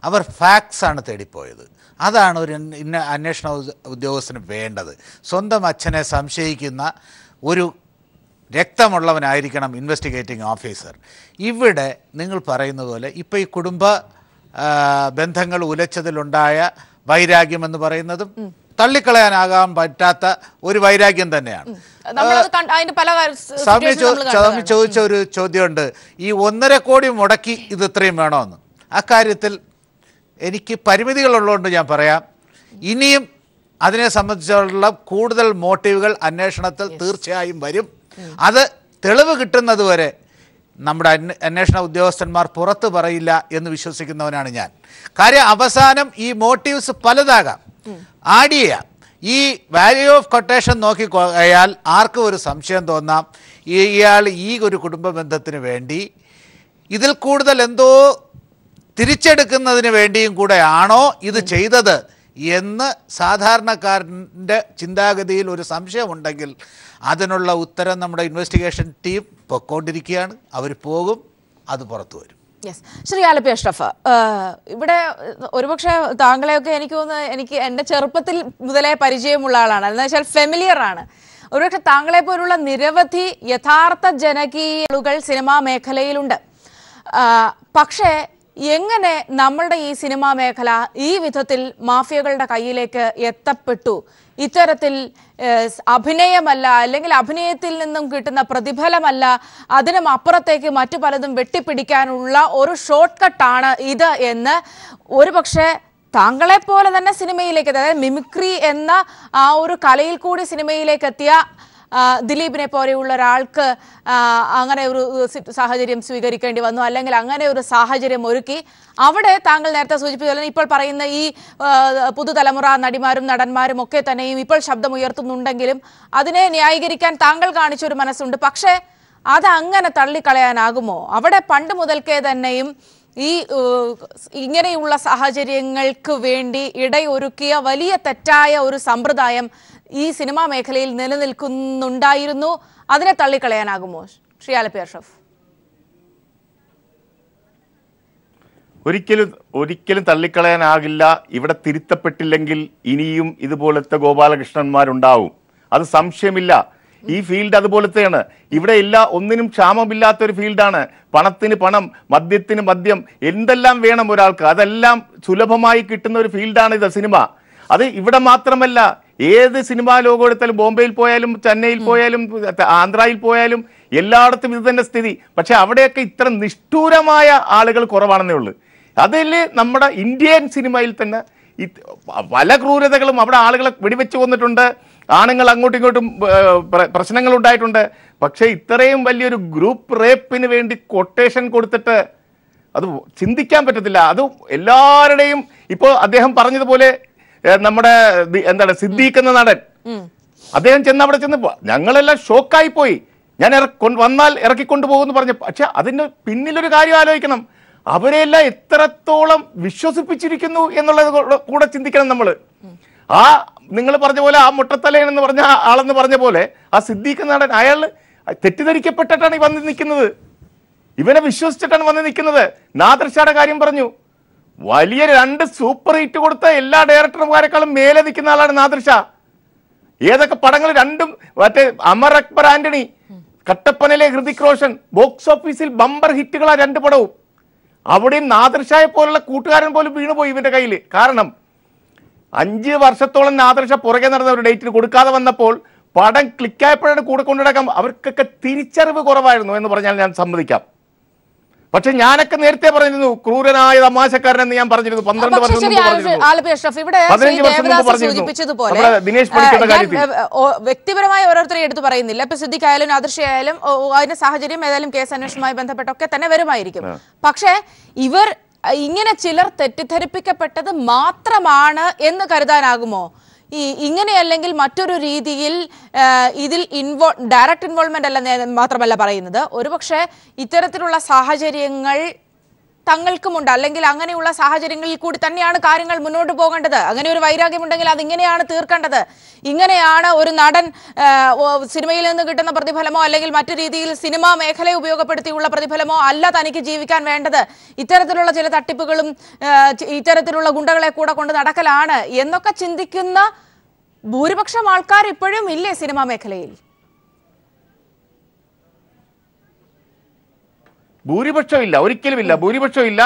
അവർ ഫാക്ട്സാണ് തേടിപ്പോയത്. അതാണ് ഒരു അന്വേഷണ ഉദ്യോഗസ്ഥന് വേണ്ടത്. സ്വന്തം അച്ഛനെ സംശയിക്കുന്ന ഒരു രക്തമുള്ളവനായിരിക്കണം ഇൻവെസ്റ്റിഗേറ്റിംഗ് ഓഫീസർ. ഇവിടെ നിങ്ങൾ പറയുന്നത് പോലെ ഇപ്പോൾ ഈ കുടുംബ ബന്ധങ്ങൾ ഉലച്ചതിലുണ്ടായ വൈരാഗ്യമെന്ന് പറയുന്നതും തള്ളിക്കളയാനാകാൻ പറ്റാത്ത ഒരു വൈരാഗ്യം തന്നെയാണ്. സ്വാമി ചോദിച്ച ഒരു ചോദ്യമുണ്ട്, ഈ 1.5 കോടി മുടക്കി ഇത് ഇത്രയും വേണമെന്ന്. അക്കാര്യത്തിൽ എനിക്ക് പരിമിതികളുള്ളതുകൊണ്ട് ഞാൻ പറയാം, ഇനിയും അതിനെ സംബന്ധിച്ചുള്ള കൂടുതൽ മോട്ടീവുകൾ അന്വേഷണത്തിൽ തീർച്ചയായും വരും. അത് തെളിവ് കിട്ടുന്നത് വരെ നമ്മുടെ അന്വേഷണ ഉദ്യോഗസ്ഥന്മാർ പുറത്ത് പറയില്ല എന്ന് വിശ്വസിക്കുന്നവനാണ് ഞാൻ. കാര്യം അവസാനം ഈ മോട്ടീവ്സ് പലതാകാം. ആഡ് ചെയ്യാം. ഈ വാല്യൂ ഓഫ് കൊട്ടേഷൻ നോക്കിക്കോയാൽ ആർക്കും ഒരു സംശയം തോന്നാം, ഇയാൾ ഈ ഒരു കുടുംബ ബന്ധത്തിന് വേണ്ടി ഇതിൽ കൂടുതൽ എന്തോ തിരിച്ചെടുക്കുന്നതിന് വേണ്ടിയും കൂടെ ആണോ ഇത് ചെയ്തത് എന്ന് സാധാരണക്കാരൻ്റെ ചിന്താഗതിയിൽ ഒരു സംശയമുണ്ടെങ്കിൽ അതിനുള്ള ഉത്തരം നമ്മുടെ ഇൻവെസ്റ്റിഗേഷൻ ടീം പൊയ്ക്കൊണ്ടിരിക്കുകയാണ്. അവർ പോകും, അത് പുറത്തു വരും. യെസ്, ശ്രീ ആലപ്പി അഷ്റഫ്, ഇവിടെ ഒരുപക്ഷെ താങ്കളെയൊക്കെ എനിക്ക് തോന്നുന്നു എനിക്ക് എൻ്റെ ചെറുപ്പത്തിൽ മുതലേ പരിചയമുള്ള ആളാണ്. എന്ന് വെച്ചാൽ ഫെമിലിയർ ആണ്. ഒരുപക്ഷെ താങ്കളെ പോലുള്ള നിരവധി യഥാർത്ഥ ജനകീയകൾ സിനിമാ മേഖലയിലുണ്ട്. പക്ഷേ എങ്ങനെ നമ്മളുടെ ഈ സിനിമാ മേഖല ഈ വിധത്തിൽ മാഫിയകളുടെ കയ്യിലേക്ക് എത്തപ്പെട്ടു? ഇത്തരത്തിൽ അഭിനയമല്ല, അല്ലെങ്കിൽ അഭിനയത്തിൽ നിന്നും കിട്ടുന്ന പ്രതിഫലമല്ല, അതിനും അപ്പുറത്തേക്ക് മറ്റു പലതും വെട്ടിപ്പിടിക്കാനുള്ള ഒരു ഷോർട്ട് കട്ടാണ് ഇത് എന്ന് ഒരുപക്ഷെ താങ്കളെപ്പോലെ തന്നെ സിനിമയിലേക്ക്, അതായത് മിമിക്രി എന്ന ആ ഒരു കലയിൽ കൂടി സിനിമയിലേക്ക് എത്തിയ ദിലീപിനെ പോലെയുള്ള ഒരാൾക്ക് അങ്ങനെ ഒരു സാഹചര്യം സ്വീകരിക്കേണ്ടി വന്നു, അല്ലെങ്കിൽ അങ്ങനെ ഒരു സാഹചര്യം ഒരുക്കി. അവിടെ താങ്കൾ നേരത്തെ സൂചിപ്പിച്ചത് ഇപ്പോൾ പറയുന്ന ഈ പുതുതലമുറ നടിമാരും നടന്മാരും ഒക്കെ തന്നെയും ഇപ്പോൾ ശബ്ദമുയർത്തുന്നുണ്ടെങ്കിലും അതിനെ ന്യായീകരിക്കാൻ താങ്കൾ കാണിച്ചൊരു മനസ്സുണ്ട്. പക്ഷേ അത് അങ്ങനെ തള്ളിക്കളയാനാകുമോ? അവിടെ പണ്ട് മുതൽക്കേ തന്നെയും ഈ ഇങ്ങനെയുള്ള സാഹചര്യങ്ങൾക്ക് വേണ്ടി ഇടയൊരുക്കിയ വലിയ തെറ്റായ ഒരു സമ്പ്രദായം ഈ സിനിമാ മേഖലയിൽ നിലനിൽക്കുന്നുണ്ടായിരുന്നു. അതിനെ തള്ളിക്കളയാനാകുമോ ശ്രീ ആലപ്പി അഷ്റഫ്? ഒരിക്കലും തള്ളിക്കളയാനാകില്ല. ഇവിടെ തിരുത്തപ്പെട്ടില്ലെങ്കിൽ ഇനിയും ഇതുപോലത്തെ ഗോപാലകൃഷ്ണന്മാരുണ്ടാവും, അത് സംശയമില്ല. ഈ ഫീൽഡ് അതുപോലത്തെയാണ്. ഇവിടെ ഒന്നിനും ക്ഷാമമില്ലാത്തൊരു ഫീൽഡാണ്. പണത്തിന് പണം, മദ്യത്തിന് മദ്യം, എന്തെല്ലാം വേണം ഒരാൾക്ക്, അതെല്ലാം സുലഭമായി കിട്ടുന്ന ഒരു ഫീൽഡാണ് ഇത് സിനിമ. അത് ഇവിടെ മാത്രമല്ല, ഏത് സിനിമാ ലോകം എടുത്താലും, ബോംബെയിൽ പോയാലും, ചെന്നൈയിൽ പോയാലും, ആന്ധ്രയിൽ പോയാലും എല്ലായിടത്തും ഇത് തന്നെ സ്ഥിതി. പക്ഷെ അവിടെയൊക്കെ ഇത്ര നിഷ്ഠൂരമായ ആളുകൾ കുറവാണെന്നേ ഉള്ളൂ. അതിൽ നമ്മുടെ ഇന്ത്യൻ സിനിമയിൽ തന്നെ പല ക്രൂരതകളും, അവിടെ ആളുകളെ വെടിവെച്ച് കൊന്നിട്ടുണ്ട്, ആണുങ്ങൾ അങ്ങോട്ടും ഇങ്ങോട്ടും പ്രശ്നങ്ങൾ ഉണ്ടായിട്ടുണ്ട്. പക്ഷെ ഇത്രയും വലിയൊരു ഗ്രൂപ്പ് റേപ്പിന് വേണ്ടി കൊട്ടേഷൻ കൊടുത്തിട്ട് അത് ചിന്തിക്കാൻ പറ്റത്തില്ല. അത് എല്ലാവരുടെയും, ഇപ്പോൾ അദ്ദേഹം പറഞ്ഞതുപോലെ നമ്മുടെ സിദ്ദീഖ് എന്ന നടൻ, അദ്ദേഹം അവിടെ ചെന്ന് ഞങ്ങളെല്ലാം ഷോക്കായി പോയി. ഞാൻ വന്നാൽ ഇറക്കിക്കൊണ്ടുപോകുമെന്ന് പറഞ്ഞു. പക്ഷെ അതിന്റെ പിന്നിലൊരു കാര്യം ആലോചിക്കണം, അവരെല്ലാം എത്രത്തോളം വിശ്വസിപ്പിച്ചിരിക്കുന്നു എന്നുള്ളത് കൂടെ ചിന്തിക്കണം നമ്മൾ. ആ നിങ്ങൾ പറഞ്ഞ പോലെ, ആ മുട്ടത്തലയൻ എന്ന് പറഞ്ഞ ആളെന്ന് പറഞ്ഞ പോലെ, ആ സിദ്ദീഖ് നടൻ, അയാൾ തെറ്റിദ്ധരിക്കപ്പെട്ടിട്ടാണ് വന്ന് നിൽക്കുന്നത്. ഇവനെ വിശ്വസിച്ചിട്ടാണ് വന്ന് നിൽക്കുന്നത്. നാദർഷയുടെ കാര്യം പറഞ്ഞു, വലിയ 2 സൂപ്പർ ഹിറ്റ് കൊടുത്ത എല്ലാ ഡയറക്ടർമാരെക്കാളും മേലെ നിൽക്കുന്ന ആളാണ് നാദർഷ. ഏതൊക്കെ പടങ്ങൾ, രണ്ടും മറ്റേ അമർ അക്ബർ ആന്റണി, കട്ടപ്പനയിലെ ഹൃതിക് റോഷൻ, ബോക്സ് ഓഫീസിൽ ബമ്പർ ഹിറ്റുകളാണ് 2 പടവും. അവിടെയും നാദർഷയെ പോലുള്ള കൂട്ടുകാരൻ പോലും വീണുപോയി ഇവന്റെ കയ്യിൽ. കാരണം 5 വർഷത്തോളം നാദർഷ പുറകെ നടന്ന ഒരു ഡേറ്റിന് കൊടുക്കാതെ വന്നപ്പോൾ പടം ക്ലിക്കായപ്പോഴാണ് കൂടെ കൊണ്ടുനടക്കാം. അവർക്കൊക്കെ തിരിച്ചറിവ് കുറവായിരുന്നു എന്ന് പറഞ്ഞാൽ ഞാൻ സമ്മതിക്കാം. പക്ഷെ ഞാനൊക്കെ നേരത്തെ പറഞ്ഞിരുന്നു ക്രൂരനായ തമാശക്കാരനെന്ന് ഞാൻ പറഞ്ഞിരുന്നു. 12 വർഷം വ്യക്തിപരമായി ഓരോരുത്തരെ എടുത്തു പറയുന്നില്ല. ഇപ്പൊ സിദ്ദീഖ് ആയാലും ആദർശയായാലും അതിന്റെ സാഹചര്യം ഏതായാലും കേസ് അന്വേഷണവുമായി ബന്ധപ്പെട്ടൊക്കെ തന്നെ വരുമായിരിക്കും. പക്ഷേ ഇവർ ഇങ്ങനെ ചിലർ തെറ്റിദ്ധരിപ്പിക്കപ്പെട്ടത് മാത്രമാണ് എന്ന് കരുതാനാകുമോ? ഇങ്ങനെയല്ലെങ്കിൽ മറ്റൊരു രീതിയിൽ ഇതിൽ ഡയറക്റ്റ് ഇൻവോൾവ്മെന്റ് അല്ല മാത്രമല്ല പറയുന്നത്, ഒരുപക്ഷെ ഇത്തരത്തിലുള്ള സാഹചര്യങ്ങൾ തങ്ങൾക്കുമുണ്ട്, അല്ലെങ്കിൽ അങ്ങനെയുള്ള സാഹചര്യങ്ങളിൽ കൂടി തന്നെയാണ് കാര്യങ്ങൾ മുന്നോട്ട് പോകേണ്ടത്. അങ്ങനെ ഒരു വൈരാഗ്യമുണ്ടെങ്കിൽ അതിങ്ങനെയാണ് തീർക്കേണ്ടത്. ഇങ്ങനെയാണ് ഒരു നടൻ സിനിമയിൽ നിന്ന് കിട്ടുന്ന പ്രതിഫലമോ അല്ലെങ്കിൽ മറ്റു രീതിയിൽ സിനിമാ മേഖലയെ ഉപയോഗപ്പെടുത്തിയുള്ള പ്രതിഫലമോ അല്ല തനിക്ക് ജീവിക്കാൻ വേണ്ടത്. ഇത്തരത്തിലുള്ള ചില തട്ടിപ്പുകളും ഇത്തരത്തിലുള്ള ഗുണ്ടകളെ കൂടെ കൊണ്ട് നടക്കലാണ് എന്നൊക്കെ ചിന്തിക്കുന്ന ഭൂരിപക്ഷം ആൾക്കാർ ഇപ്പോഴും ഇല്ലേ സിനിമാ മേഖലയിൽ? ഭൂരിപക്ഷമില്ല, ഒരിക്കലുമില്ല, ഭൂരിപക്ഷമില്ല.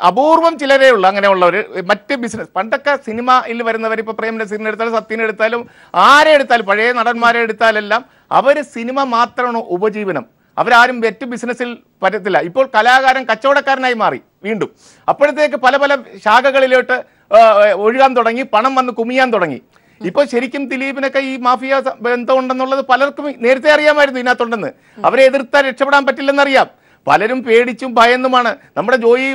അപൂർവം ചിലരേ ഉള്ളൂ അങ്ങനെയുള്ളവർ. മറ്റ് ബിസിനസ് പണ്ടൊക്കെ സിനിമയിൽ വരുന്നവർ, ഇപ്പോൾ പ്രേം നസീറിനെ എടുത്താലും സത്യനെ എടുത്താലും ആരെ എടുത്താലും പഴയ നടന്മാരെ എടുത്താലെല്ലാം അവർ സിനിമ മാത്രമാണ് ഉപജീവനം. അവരാരും മറ്റ് ബിസിനസ്സിൽ പറ്റത്തില്ല. ഇപ്പോൾ കലാകാരൻ കച്ചവടക്കാരനായി മാറി വീണ്ടും. അപ്പോഴത്തേക്ക് പല പല ശാഖകളിലോട്ട് ഒഴുകാൻ തുടങ്ങി, പണം വന്ന് കുമിയാൻ തുടങ്ങി. ഇപ്പോൾ ശരിക്കും ദിലീപിനൊക്കെ ഈ മാഫിയ ബന്ധമുണ്ടെന്നുള്ളത് പലർക്കും നേരത്തെ അറിയാമായിരുന്നു ഇതിനകത്തുണ്ടെന്ന്. അവരെ എതിർത്താൽ രക്ഷപ്പെടാൻ പറ്റില്ലെന്നറിയാം. പലരും പേടിച്ചും ഭയന്നുമാണ്. നമ്മുടെ ജോയി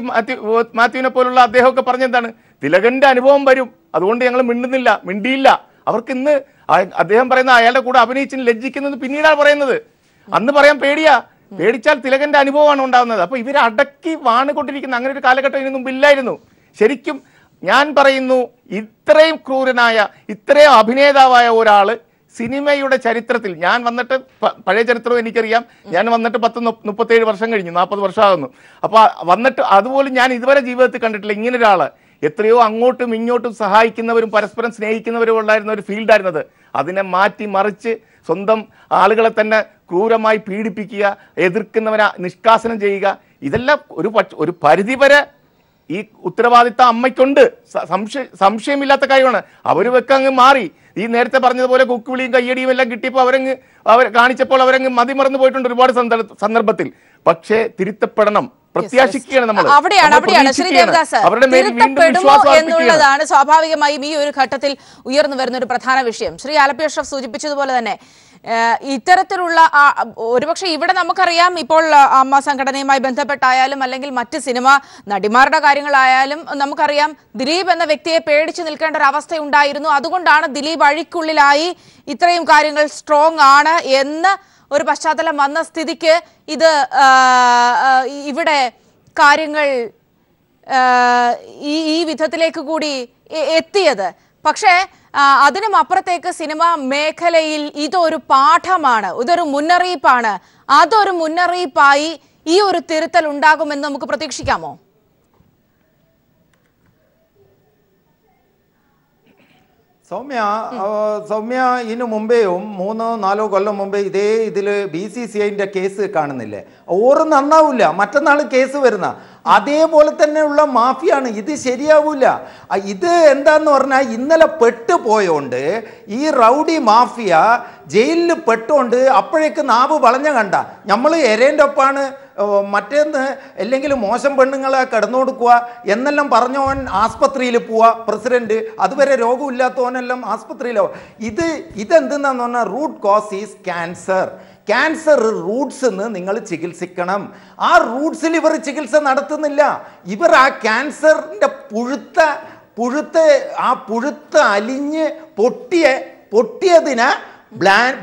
മാത്യുവിനെ പോലുള്ള അദ്ദേഹമൊക്കെ പറഞ്ഞെന്താണ്, തിലകന്റെ അനുഭവം വരും, അതുകൊണ്ട് ഞങ്ങൾ മിണ്ടിയില്ല. അവർക്ക് ഇന്ന് അദ്ദേഹം പറയുന്ന അയാളുടെ കൂടെ അഭിനയിച്ചിന് ലജ്ജിക്കുന്നത് പിന്നീടാണ് പറയുന്നത്. അന്ന് പറയാൻ പേടിച്ചാൽ തിലകന്റെ അനുഭവമാണ് ഉണ്ടാകുന്നത്. അപ്പൊ ഇവർ അടക്കി വാണുകൊണ്ടിരിക്കുന്ന അങ്ങനെ ഒരു കാലഘട്ടം ഇതിനു മുമ്പില്ലായിരുന്നു. ശരിക്കും ഞാൻ പറയുന്നു, ഇത്രയും ക്രൂരനായ, ഇത്രയും അഭിനേതാവായ ഒരാള് സിനിമയുടെ ചരിത്രത്തിൽ, ഞാൻ വന്നിട്ട് പഴയ ചരിത്രവും എനിക്കറിയാം, ഞാൻ വന്നിട്ട് 37 വർഷം കഴിഞ്ഞു, 40 വർഷമാകുന്നു. അപ്പോൾ വന്നിട്ട് അതുപോലും ഞാൻ ഇതുവരെ ജീവിതത്തിൽ കണ്ടിട്ടില്ല ഇങ്ങനെ ഒരാള്. എത്രയോ അങ്ങോട്ടും ഇങ്ങോട്ടും സഹായിക്കുന്നവരും പരസ്പരം സ്നേഹിക്കുന്നവരും ഉണ്ടായിരുന്ന ഒരു ഫീൽഡായിരുന്നത്. അതിനെ മാറ്റി മറിച്ച് സ്വന്തം ആളുകളെ തന്നെ ക്രൂരമായി പീഡിപ്പിക്കുക, എതിർക്കുന്നവരെ നിഷ്കാസനം ചെയ്യുക, ഇതെല്ലാം ഒരു പരിധിവരെ ഈ ഉത്തരവാദിത്തം അമ്മയ്ക്കുണ്ട്, സംശയമില്ലാത്ത കാര്യമാണ്. അവർ വെക്കങ്ങ് മാറി. ഈ നേരത്തെ പറഞ്ഞതുപോലെ കുക്കുവിളിയും കയ്യടിയും എല്ലാം കിട്ടിയപ്പോൾ അവർ കാണിച്ചപ്പോൾ അവരങ്ങ് മതിമറന്നു പോയിട്ടുണ്ട് ഒരുപാട് സന്ദർഭത്തിൽ. പക്ഷേ തിരുത്തപ്പെടണം, പ്രത്യാശിക്കുകയാണ് നമ്മൾ. അവിടെയാണ് ശ്രീ ദേവദാസ്, തിരുത്തപ്പെടുമോ എന്നുള്ളതാണ് സ്വാഭാവികമായും ഈ ഒരു ഘട്ടത്തിൽ ഉയർന്നു വരുന്ന ഒരു പ്രധാന വിഷയം. ശ്രീ ആലപ്പി അഷ്റഫ് സൂചിപ്പിച്ചതുപോലെ തന്നെ ഇത്തരത്തിലുള്ള ഒരുപക്ഷെ ഇവിടെ നമുക്കറിയാം, ഇപ്പോൾ അമ്മ സംഘടനയുമായി ബന്ധപ്പെട്ടായാലും അല്ലെങ്കിൽ മറ്റ് സിനിമ നടിമാരുടെ കാര്യങ്ങളായാലും നമുക്കറിയാം, ദിലീപ് എന്ന വ്യക്തിയെ പേടിച്ചു നിൽക്കേണ്ട ഒരു അവസ്ഥയുണ്ടായിരുന്നു. അതുകൊണ്ടാണ് ദിലീപ് അഴിക്കുള്ളിലായി ഇത്രയും കാര്യങ്ങൾ സ്ട്രോങ് ആണ് എന്ന ഒരു പശ്ചാത്തലം വന്ന സ്ഥിതിക്ക് ഇത് ഇവിടെ കാര്യങ്ങൾ ഈ വിധത്തിലേക്ക് കൂടി എത്തിയത്. പക്ഷേ അതിനും അപ്പുറത്തേക്ക് സിനിമാ മേഖലയിൽ ഇതൊരു പാഠമാണ്, ഇതൊരു മുന്നറിയിപ്പാണ്. അതൊരു മുന്നറിയിപ്പായി ഈ ഒരു തിരുത്തൽ ഉണ്ടാകുമെന്ന് നമുക്ക് പ്രതീക്ഷിക്കാമോ? സൗമ്യ ഇതിനു മുമ്പേയും 3-4 കൊല്ലം മുമ്പേ ഇതേ ഇതിൽ BCCIന്റെ കേസ് കാണുന്നില്ലേ? ഓറ് നന്നാവില്ല, മറ്റന്നാൾ കേസ് വരുന്ന അതേപോലെ തന്നെയുള്ള മാഫിയാണ്. ഇത് ശരിയാവില്ല. ഇത് എന്താന്ന് പറഞ്ഞാൽ ഇന്നലെ പെട്ടുപോയോണ്ട് ഈ റൗഡി മാഫിയ ജയിലിൽ പെട്ടോണ്ട് അപ്പോഴേക്ക് നാവ് വളഞ്ഞ കണ്ട നമ്മൾ എരേൻ്റെ ഒപ്പാണ് മറ്റേന്ന്, അല്ലെങ്കിൽ മോശം പെണ്ണുങ്ങളെ കിടന്നു കൊടുക്കുക എന്നെല്ലാം പറഞ്ഞവൻ ആസ്പത്രിയിൽ പോവുക പ്രസിഡന്റ്, അതുവരെ രോഗമില്ലാത്തവനെല്ലാം ആസ്പത്രിയിലോ. ഇതെന്തെന്നാന്ന് പറഞ്ഞാൽ root cause is cancer roots നിങ്ങൾ ചികിത്സിക്കണം. ആ റൂട്ട്സിൽ ഇവർ ചികിത്സ നടത്തുന്നില്ല. ഇവർ ആ ക്യാൻസറിൻ്റെ പുഴുത്ത് അലിഞ്ഞ് പൊട്ടിയതിനെ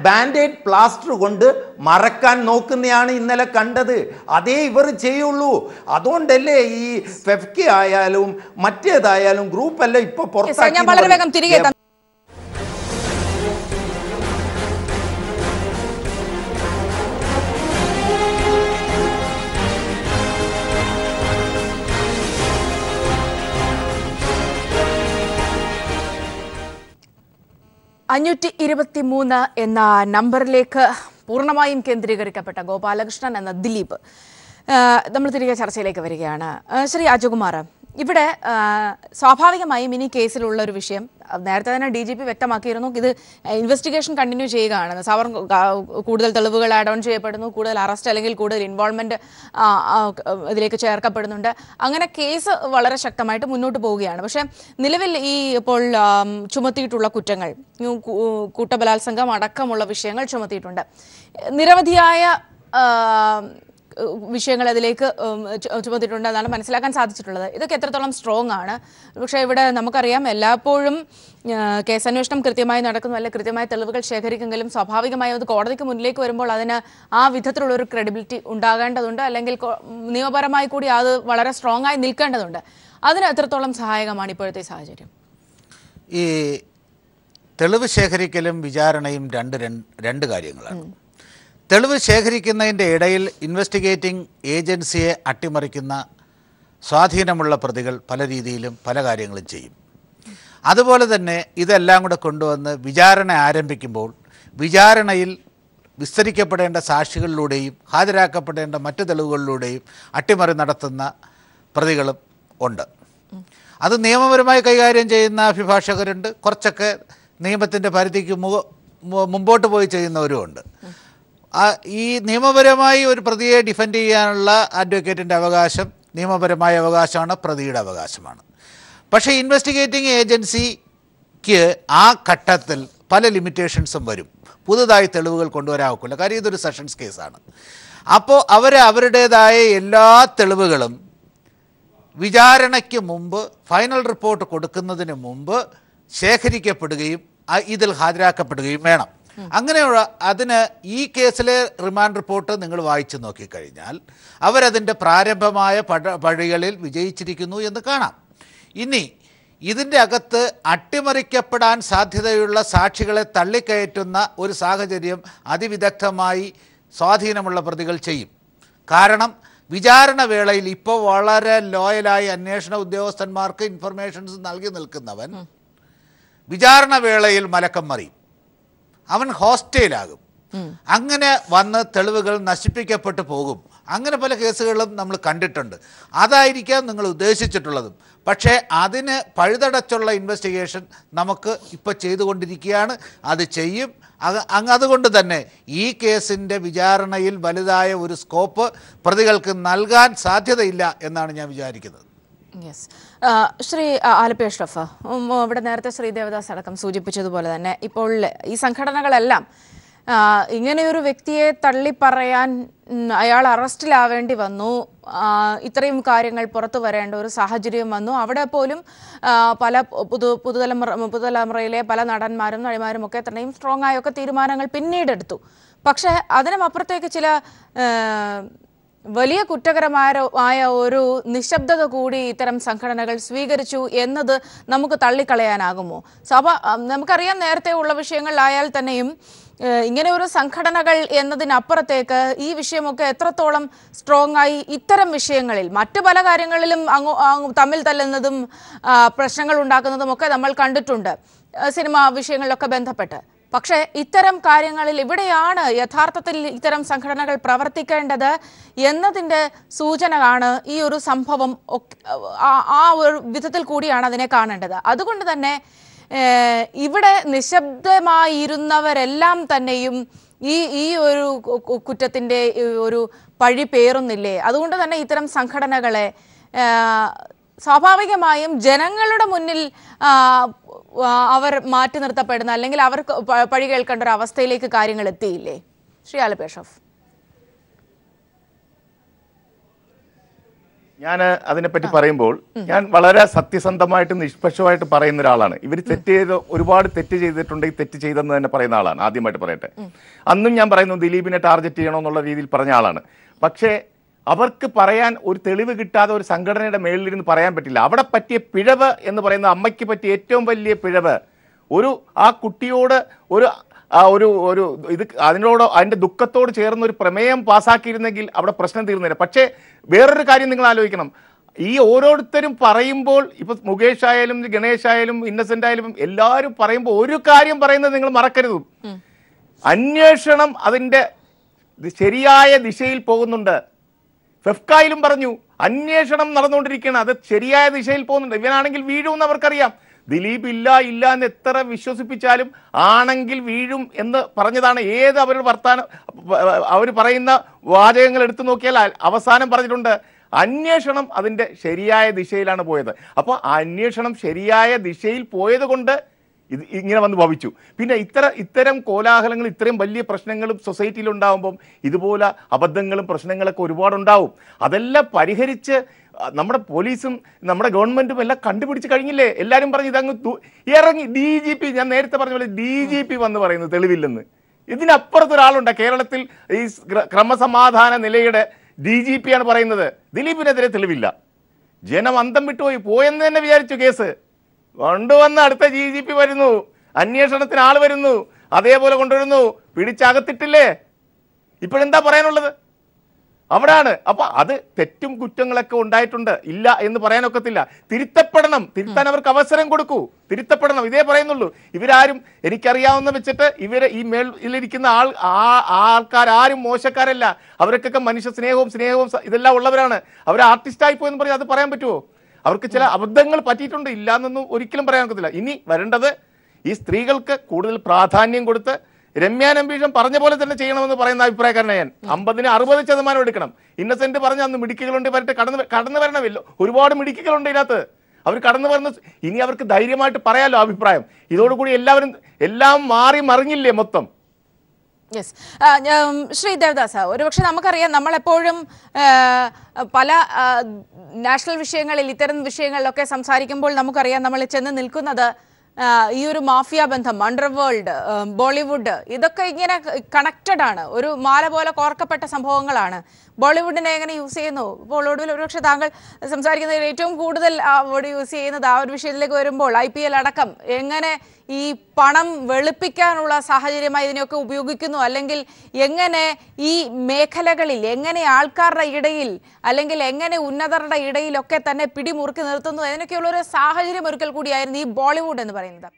ബാൻഡേഡ് പ്ലാസ്റ്റർ കൊണ്ട് മറക്കാൻ നോക്കുന്നതാണ് ഇന്നലെ കണ്ടത്. അതേ ഇവർ ചെയ്യുള്ളൂ. അതുകൊണ്ടല്ലേ ഈ ഫെഫ്കി ആയാലും മറ്റേതായാലും ഗ്രൂപ്പ് എല്ലാം ഇപ്പൊ പുറത്താക്കി. $523 എന്ന നമ്പറിലേക്ക് പൂർണ്ണമായും കേന്ദ്രീകരിക്കപ്പെട്ട ഗോപാലകൃഷ്ണൻ എന്ന ദിലീപ്. നമ്മൾ തിരികെ ചർച്ചയിലേക്ക് വരികയാണ്. ശ്രീ അജകുമാർ, ഇവിടെ സ്വാഭാവികമായും ഇനി കേസിലുള്ള ഒരു വിഷയം നേരത്തെ തന്നെ DGP വ്യക്തമാക്കിയിരുന്നു. ഇത് ഇൻവെസ്റ്റിഗേഷൻ കണ്ടിന്യൂ ചെയ്യുകയാണ്. സവർ കൂടുതൽ തെളിവുകൾ ആഡ് ഓൺ ചെയ്യപ്പെടുന്നു, കൂടുതൽ അറസ്റ്റ് അല്ലെങ്കിൽ കൂടുതൽ ഇൻവോൾവ്മെന്റ് ഇതിലേക്ക് ചേർക്കപ്പെടുന്നുണ്ട്. അങ്ങനെ കേസ് വളരെ ശക്തമായിട്ട് മുന്നോട്ട് പോവുകയാണ്. പക്ഷേ നിലവിൽ ഈ ഇപ്പോൾ ചുമത്തിയിട്ടുള്ള കുറ്റങ്ങൾ, കൂട്ടബലാത്സംഗം അടക്കമുള്ള വിഷയങ്ങൾ ചുമത്തിയിട്ടുണ്ട്. നിരവധിയായ വിഷയങ്ങൾ അതിലേക്ക് ചുമത്തിയിട്ടുണ്ട് എന്നാണ് മനസ്സിലാക്കാൻ സാധിച്ചിട്ടുള്ളത്. ഇതൊക്കെ എത്രത്തോളം സ്ട്രോങ് ആണ്? പക്ഷേ ഇവിടെ നമുക്കറിയാം എല്ലായ്പ്പോഴും കേസന്വേഷണം കൃത്യമായി നടക്കുന്നു, അല്ലെങ്കിൽ കൃത്യമായ തെളിവുകൾ ശേഖരിക്കുമെങ്കിലും സ്വാഭാവികമായും അത് കോടതിക്ക് മുന്നിലേക്ക് വരുമ്പോൾ അതിന് ആ വിധത്തിലുള്ളൊരു ക്രെഡിബിലിറ്റി ഉണ്ടാകേണ്ടതുണ്ട്, അല്ലെങ്കിൽ നിയമപരമായി കൂടി അത് വളരെ സ്ട്രോങ് ആയി നിൽക്കേണ്ടതുണ്ട്. അതിന് എത്രത്തോളം സഹായകമാണ് ഇപ്പോഴത്തെ സാഹചര്യം? ഈ തെളിവ് ശേഖരിക്കലും വിചാരണയും രണ്ട് കാര്യങ്ങളാണ്. തെളിവ് ശേഖരിക്കുന്നതിൻ്റെ ഇടയിൽ ഇൻവെസ്റ്റിഗേറ്റിംഗ് ഏജൻസിയെ അട്ടിമറിക്കുന്ന സ്വാധീനമുള്ള പ്രതികൾ പല രീതിയിലും പല കാര്യങ്ങളും ചെയ്യും. അതുപോലെ തന്നെ ഇതെല്ലാം കൂടെ കൊണ്ടുവന്ന് വിചാരണ ആരംഭിക്കുമ്പോൾ വിചാരണയിൽ വിസ്തരിക്കപ്പെടേണ്ട സാക്ഷികളിലൂടെയും ഹാജരാക്കപ്പെടേണ്ട മറ്റു തെളിവുകളിലൂടെയും അട്ടിമറി നടത്തുന്ന പ്രതികളും ഉണ്ട്. അത് നിയമപരമായി കൈകാര്യം ചെയ്യുന്ന അഭിഭാഷകരുണ്ട്, കുറച്ചൊക്കെ നിയമത്തിൻ്റെ പരിധിക്ക് മുമ്പോട്ട് പോയി ചെയ്യുന്നവരുമുണ്ട്. ഈ നിയമപരമായി ഒരു പ്രതിയെ ഡിഫെൻഡ് ചെയ്യാനുള്ള അഡ്വക്കേറ്റിൻ്റെ അവകാശം നിയമപരമായ അവകാശമാണ്, പ്രതിയുടെ അവകാശമാണ്. പക്ഷേ ഇൻവെസ്റ്റിഗേറ്റിംഗ് ഏജൻസിക്ക് ആ ഘട്ടത്തിൽ പല ലിമിറ്റേഷൻസും വരും. പുതുതായി തെളിവുകൾ കൊണ്ടുവരാൻ കാര്യം ഇതൊരു സെഷൻസ് കേസാണ്. അപ്പോൾ അവരുടേതായ എല്ലാ തെളിവുകളും വിചാരണയ്ക്ക് മുമ്പ് ഫൈനൽ റിപ്പോർട്ട് കൊടുക്കുന്നതിന് മുമ്പ് ശേഖരിക്കപ്പെടുകയും ഇതിൽ ഹാജരാക്കപ്പെടുകയും വേണം. അങ്ങനെയുള്ള അതിന് ഈ കേസിലെ റിമാൻഡ് റിപ്പോർട്ട് നിങ്ങൾ വായിച്ചു നോക്കിക്കഴിഞ്ഞാൽ അവരതിൻ്റെ പ്രാരംഭമായ പടികളിൽ വിജയിച്ചിരിക്കുന്നു എന്ന് കാണാം. ഇനി ഇതിൻ്റെ അകത്ത് അട്ടിമറിക്കപ്പെടാൻ സാധ്യതയുള്ള സാക്ഷികളെ തള്ളിക്കയറ്റുന്ന ഒരു സാഹചര്യം അതിവിദഗ്ധമായി സ്വാധീനമുള്ള പ്രതികൾ ചെയ്യും. കാരണം വിചാരണ വേളയിൽ ഇപ്പോൾ വളരെ ലോയലായി അന്വേഷണ ഉദ്യോഗസ്ഥന്മാർക്ക് ഇൻഫർമേഷൻസ് നൽകി നിൽക്കുന്നവൻ വിചാരണ വേളയിൽ മലക്കം മറിയും, അവൻ ഹോസ്റ്റൈലാകും. അങ്ങനെ വന്ന് തെളിവുകൾ നശിപ്പിക്കപ്പെട്ടു പോകും. അങ്ങനെ പല കേസുകളും നമ്മൾ കണ്ടിട്ടുണ്ട്. അതായിരിക്കാം നിങ്ങൾ ഉദ്ദേശിച്ചിട്ടുള്ളതും. പക്ഷേ അതിന് പഴുതടച്ചുള്ള ഇൻവെസ്റ്റിഗേഷൻ നമുക്ക് ഇപ്പോൾ ചെയ്തുകൊണ്ടിരിക്കുകയാണ്, അത് ചെയ്യും. അതുകൊണ്ട് തന്നെ ഈ കേസിൻ്റെ വിചാരണയിൽ വലുതായ ഒരു സ്കോപ്പ് പ്രതികൾക്ക് നൽകാൻ സാധ്യതയില്ല എന്നാണ് ഞാൻ വിചാരിക്കുന്നത്. യെസ്, ശ്രീ ആലപ്പി അഷ്റഫ്, ഇവിടെ നേരത്തെ ശ്രീ ദേവദാസ് അടക്കം സൂചിപ്പിച്ചതുപോലെ തന്നെ ഇപ്പോൾ ഈ സംഘടനകളെല്ലാം ഇങ്ങനെയൊരു വ്യക്തിയെ തള്ളിപ്പറയാൻ അയാൾ അറസ്റ്റിലാവേണ്ടി വന്നു, ഇത്രയും കാര്യങ്ങൾ പുറത്തു വരേണ്ട ഒരു സാഹചര്യം വന്നു. അവിടെ പോലും പല പുതുതലമുറയിലെ പല നടന്മാരും നടിമാരും ഒക്കെ തന്നെയും സ്ട്രോങ് ആയൊക്കെ തീരുമാനങ്ങൾ പിന്നീടെടുത്തു. പക്ഷേ അതിനുമപ്പുറത്തേക്ക് ചില വലിയ കുറ്റകരമായ ഒരു നിശബ്ദത കൂടി ഇത്തരം സംഘടനകൾ സ്വീകരിച്ചു എന്നത് നമുക്ക് തള്ളിക്കളയാനാകുമോ? നമുക്കറിയാം നേരത്തെ ഉള്ള വിഷയങ്ങളിലായാൽ തന്നെയും ഇങ്ങനെ ഒരു സംഘടനകൾ എന്നതിനപ്പുറത്തേക്ക് ഈ വിഷയമൊക്കെ എത്രത്തോളം സ്ട്രോങ് ആയി ഇത്തരം വിഷയങ്ങളിൽ മറ്റു പല കാര്യങ്ങളിലും തമ്മിൽ തല്ലുന്നതും പ്രശ്നങ്ങൾ ഉണ്ടാക്കുന്നതും ഒക്കെ നമ്മൾ കണ്ടിട്ടുണ്ട് സിനിമാ വിഷയങ്ങളിലൊക്കെ ബന്ധപ്പെട്ട്. പക്ഷേ ഇത്തരം കാര്യങ്ങളിൽ ഇവിടെയാണ് യഥാർത്ഥത്തിൽ ഇത്തരം സംഘടനകൾ പ്രവർത്തിക്കേണ്ടത് എന്നതിൻ്റെ സൂചനയാണ് ഈ ഒരു സംഭവം. ആ ഒരു വിധത്തിൽ കൂടിയാണ് അതിനെ കാണേണ്ടത്. അതുകൊണ്ട് തന്നെ ഇവിടെ നിശബ്ദമായിരുന്നവരെല്ലാം തന്നെയും ഈ ഒരു കുറ്റത്തിൻ്റെ ഒരു പഴി പേറുന്നില്ലേ? അതുകൊണ്ട് തന്നെ ഇത്തരം സംഘടനകളെ സ്വാഭാവികമായും ജനങ്ങളുടെ മുന്നിൽ അവർ മാറ്റി നിർത്തപ്പെടുന്ന അല്ലെങ്കിൽ അവർക്ക് പഴി കേൾക്കേണ്ട ഒരു അവസ്ഥയിലേക്ക് കാര്യങ്ങൾ എത്തിയില്ലേ? ശ്രീ ആലപ്പി അഷ്റഫ്. ഞാൻ അതിനെപ്പറ്റി പറയുമ്പോൾ ഞാൻ വളരെ സത്യസന്ധമായിട്ട് നിഷ്പക്ഷമായിട്ട് പറയുന്ന ഒരാളാണ്. ഇവർ ഒരുപാട് തെറ്റ് ചെയ്തിട്ടുണ്ടെങ്കിൽ തെറ്റ് ചെയ്തെന്ന് തന്നെ പറയുന്ന ആളാണ്. ആദ്യമായിട്ട് പറയട്ടെ, അന്നും ഞാൻ പറയുന്നു ദിലീപിനെ ടാർഗറ്റ് ചെയ്യണമെന്നുള്ള രീതിയിൽ പറഞ്ഞ ആളാണ്. പക്ഷേ അവർക്ക് പറയാൻ ഒരു തെളിവ് കിട്ടാതെ ഒരു സംഘടനയുടെ മേളിലിരുന്ന് പറയാൻ പറ്റില്ല. അവിടെ പറ്റിയ പിഴവ് എന്ന് പറയുന്ന അമ്മയ്ക്ക് പറ്റിയ ഏറ്റവും വലിയ പിഴവ് ആ കുട്ടിയോട് ഒരു ഇത് അതിൻ്റെ ദുഃഖത്തോട് ചേർന്ന് ഒരു പ്രമേയം പാസ്സാക്കിയിരുന്നെങ്കിൽ അവിടെ പ്രശ്നം തീർന്നില്ല. പക്ഷേ വേറൊരു കാര്യം നിങ്ങൾ ആലോചിക്കണം, ഈ ഓരോരുത്തരും പറയുമ്പോൾ ഇപ്പൊ മുകേഷ് ആയാലും ഗണേഷ് ആയാലും ഇന്നസെന്റ് ആയാലും എല്ലാവരും പറയുമ്പോൾ ഒരു കാര്യം പറയുന്നത് നിങ്ങൾ മറക്കരുത്, അന്വേഷണം അതിൻ്റെ ശരിയായ ദിശയിൽ പോകുന്നുണ്ട്. ഫെഫ്കായിലും പറഞ്ഞു അന്വേഷണം നടന്നുകൊണ്ടിരിക്കുകയാണ്, അത് ശരിയായ ദിശയിൽ പോകുന്നുണ്ട്. ഇവനാണെങ്കിൽ വീഴുമെന്ന് അവർക്കറിയാം. ദിലീപ് ഇല്ല എന്ന് എത്ര വിശ്വസിപ്പിച്ചാലും ആണെങ്കിൽ വീഴും എന്ന് പറഞ്ഞതാണ്. ഏത് അവരുടെ വർത്താനം അവർ പറയുന്ന വാചകങ്ങൾ എടുത്തു നോക്കിയാൽ അവസാനം പറഞ്ഞിട്ടുണ്ട് അന്വേഷണം അതിൻ്റെ ശരിയായ ദിശയിലാണ് പോയത്. അപ്പോൾ ആ അന്വേഷണം ശരിയായ ദിശയിൽ പോയത് കൊണ്ട് ഇത് ഇങ്ങനെ വന്ന് ഭവിച്ചു. പിന്നെ ഇത്തരം കോലാഹലങ്ങൾ, ഇത്രയും വലിയ പ്രശ്നങ്ങളും സൊസൈറ്റിയിൽ ഉണ്ടാകുമ്പം ഇതുപോലെ അബദ്ധങ്ങളും പ്രശ്നങ്ങളൊക്കെ ഒരുപാടുണ്ടാവും. അതെല്ലാം പരിഹരിച്ച് നമ്മുടെ പോലീസും നമ്മുടെ ഗവൺമെന്റും എല്ലാം കണ്ടുപിടിച്ച് കഴിഞ്ഞില്ലേ? എല്ലാവരും പറഞ്ഞ് ഇതങ്ങ് ഇറങ്ങി. DGP, ഞാൻ നേരത്തെ പറഞ്ഞ പോലെ DGP വന്ന് പറയുന്നു തെളിവില്ലെന്ന്. ഇതിനപ്പുറത്തൊരാളുണ്ട് കേരളത്തിൽ. ഈ ക്രമസമാധാന നിലയുടെ DGP ആണ് പറയുന്നത് ദിലീപിനെതിരെ തെളിവില്ല. ജനം അന്തം വിട്ടുപോയി. പോയെന്ന് തന്നെ വിചാരിച്ചു. കേസ് കൊണ്ടുവന്ന് അടുത്ത DGP വരുന്നു, അന്വേഷണത്തിന് ആൾ വരുന്നു, അതേപോലെ കൊണ്ടുവരുന്നു, പിടിച്ചകത്തിട്ടില്ലേ? ഇപ്പോഴെന്താ പറയാനുള്ളത്? അവിടാണ്. അപ്പൊ അത് തെറ്റും കുറ്റങ്ങളൊക്കെ ഉണ്ടായിട്ടുണ്ട്, ഇല്ല എന്ന് പറയാനൊക്കത്തില്ല. തിരുത്തപ്പെടണം. തിരുത്താൻ അവർക്ക് അവസരം കൊടുക്കൂ. തിരുത്തപ്പെടണം. ഇതേ പറയുന്നുള്ളൂ. ഇവരാരും എനിക്കറിയാവുന്ന വെച്ചിട്ട് ഈ മേലിരിക്കുന്ന ആൾക്കാരും മോശക്കാരല്ല. അവർക്കൊക്കെ മനുഷ്യ സ്നേഹവും ഇതെല്ലാം ഉള്ളവരാണ്. അവർ ആർട്ടിസ്റ്റായി പോയെന്ന് പറഞ്ഞാൽ അത് പറയാൻ പറ്റുമോ? അവർക്ക് ചില അബദ്ധങ്ങൾ പറ്റിയിട്ടുണ്ട്, ഇല്ല എന്നൊന്നും ഒരിക്കലും പറയാൻ ഒക്കത്തില്ല. ഇനി വരേണ്ടത് ഈ സ്ത്രീകൾക്ക് കൂടുതൽ പ്രാധാന്യം കൊടുത്ത് രമ്യ നമ്പീഷൻ പറഞ്ഞ പോലെ തന്നെ ചെയ്യണമെന്ന് പറയുന്ന അഭിപ്രായക്കാരനാണ് ഞാൻ. 50-ന് 60% എടുക്കണം. ഇന്നസെന്റ് പറഞ്ഞ അന്ന് മിടുക്കികളുണ്ട് വരട്ടെ, കടന്നു വരണമല്ലോ. ഒരുപാട് മിടുക്കികളുണ്ട് ഇതിനകത്ത്. അവർ കടന്നു വരുന്ന ഇനി അവർക്ക് ധൈര്യമായിട്ട് പറയാലോ അഭിപ്രായം. ഇതോടുകൂടി എല്ലാം മാറി മറിഞ്ഞില്ലേ മൊത്തം? യെസ്, ശ്രീ ദേവദാസ്, ഒരുപക്ഷെ നമുക്കറിയാം, നമ്മളെപ്പോഴും പല നാഷണൽ വിഷയങ്ങളിൽ, ഇത്തരം വിഷയങ്ങളിലൊക്കെ സംസാരിക്കുമ്പോൾ നമുക്കറിയാം നമ്മൾ ചെന്ന് നിൽക്കുന്നത് ഈ ഒരു മാഫിയ ബന്ധം, അണ്ടർവേൾഡ്, ബോളിവുഡ്, ഇതൊക്കെ ഇങ്ങനെ കണക്റ്റഡ് ആണ്. ഒരു മാല പോലെ കോർക്കപ്പെട്ട സംഭവങ്ങളാണ്. ബോളിവുഡിനെ എങ്ങനെ യൂസ് ചെയ്യുന്നു? ഇപ്പോൾ ഒടുവിൽ ഒരുപക്ഷെ താങ്കൾ സംസാരിക്കുന്നതിൽ ഏറ്റവും കൂടുതൽ വേർഡ് യൂസ് ചെയ്യുന്നത് ആ ഒരു വിഷയത്തിലേക്ക് വരുമ്പോൾ IPL അടക്കം എങ്ങനെ ഈ പണം വെളുപ്പിക്കാനുള്ള സാഹചര്യമായി ഇതിനെയൊക്കെ ഉപയോഗിക്കുന്നു, അല്ലെങ്കിൽ എങ്ങനെ ഈ മേഖലകളിൽ എങ്ങനെ ആൾക്കാരുടെ ഇടയിൽ അല്ലെങ്കിൽ എങ്ങനെ ഉന്നതരുടെ ഇടയിലൊക്കെ തന്നെ പിടിമുറുക്കി നിർത്തുന്നു, അതിനൊക്കെയുള്ളൊരു സാഹചര്യം ഒരിക്കൽ കൂടിയായിരുന്നു ഈ ബോളിവുഡ് എന്ന് പറയുന്നത്.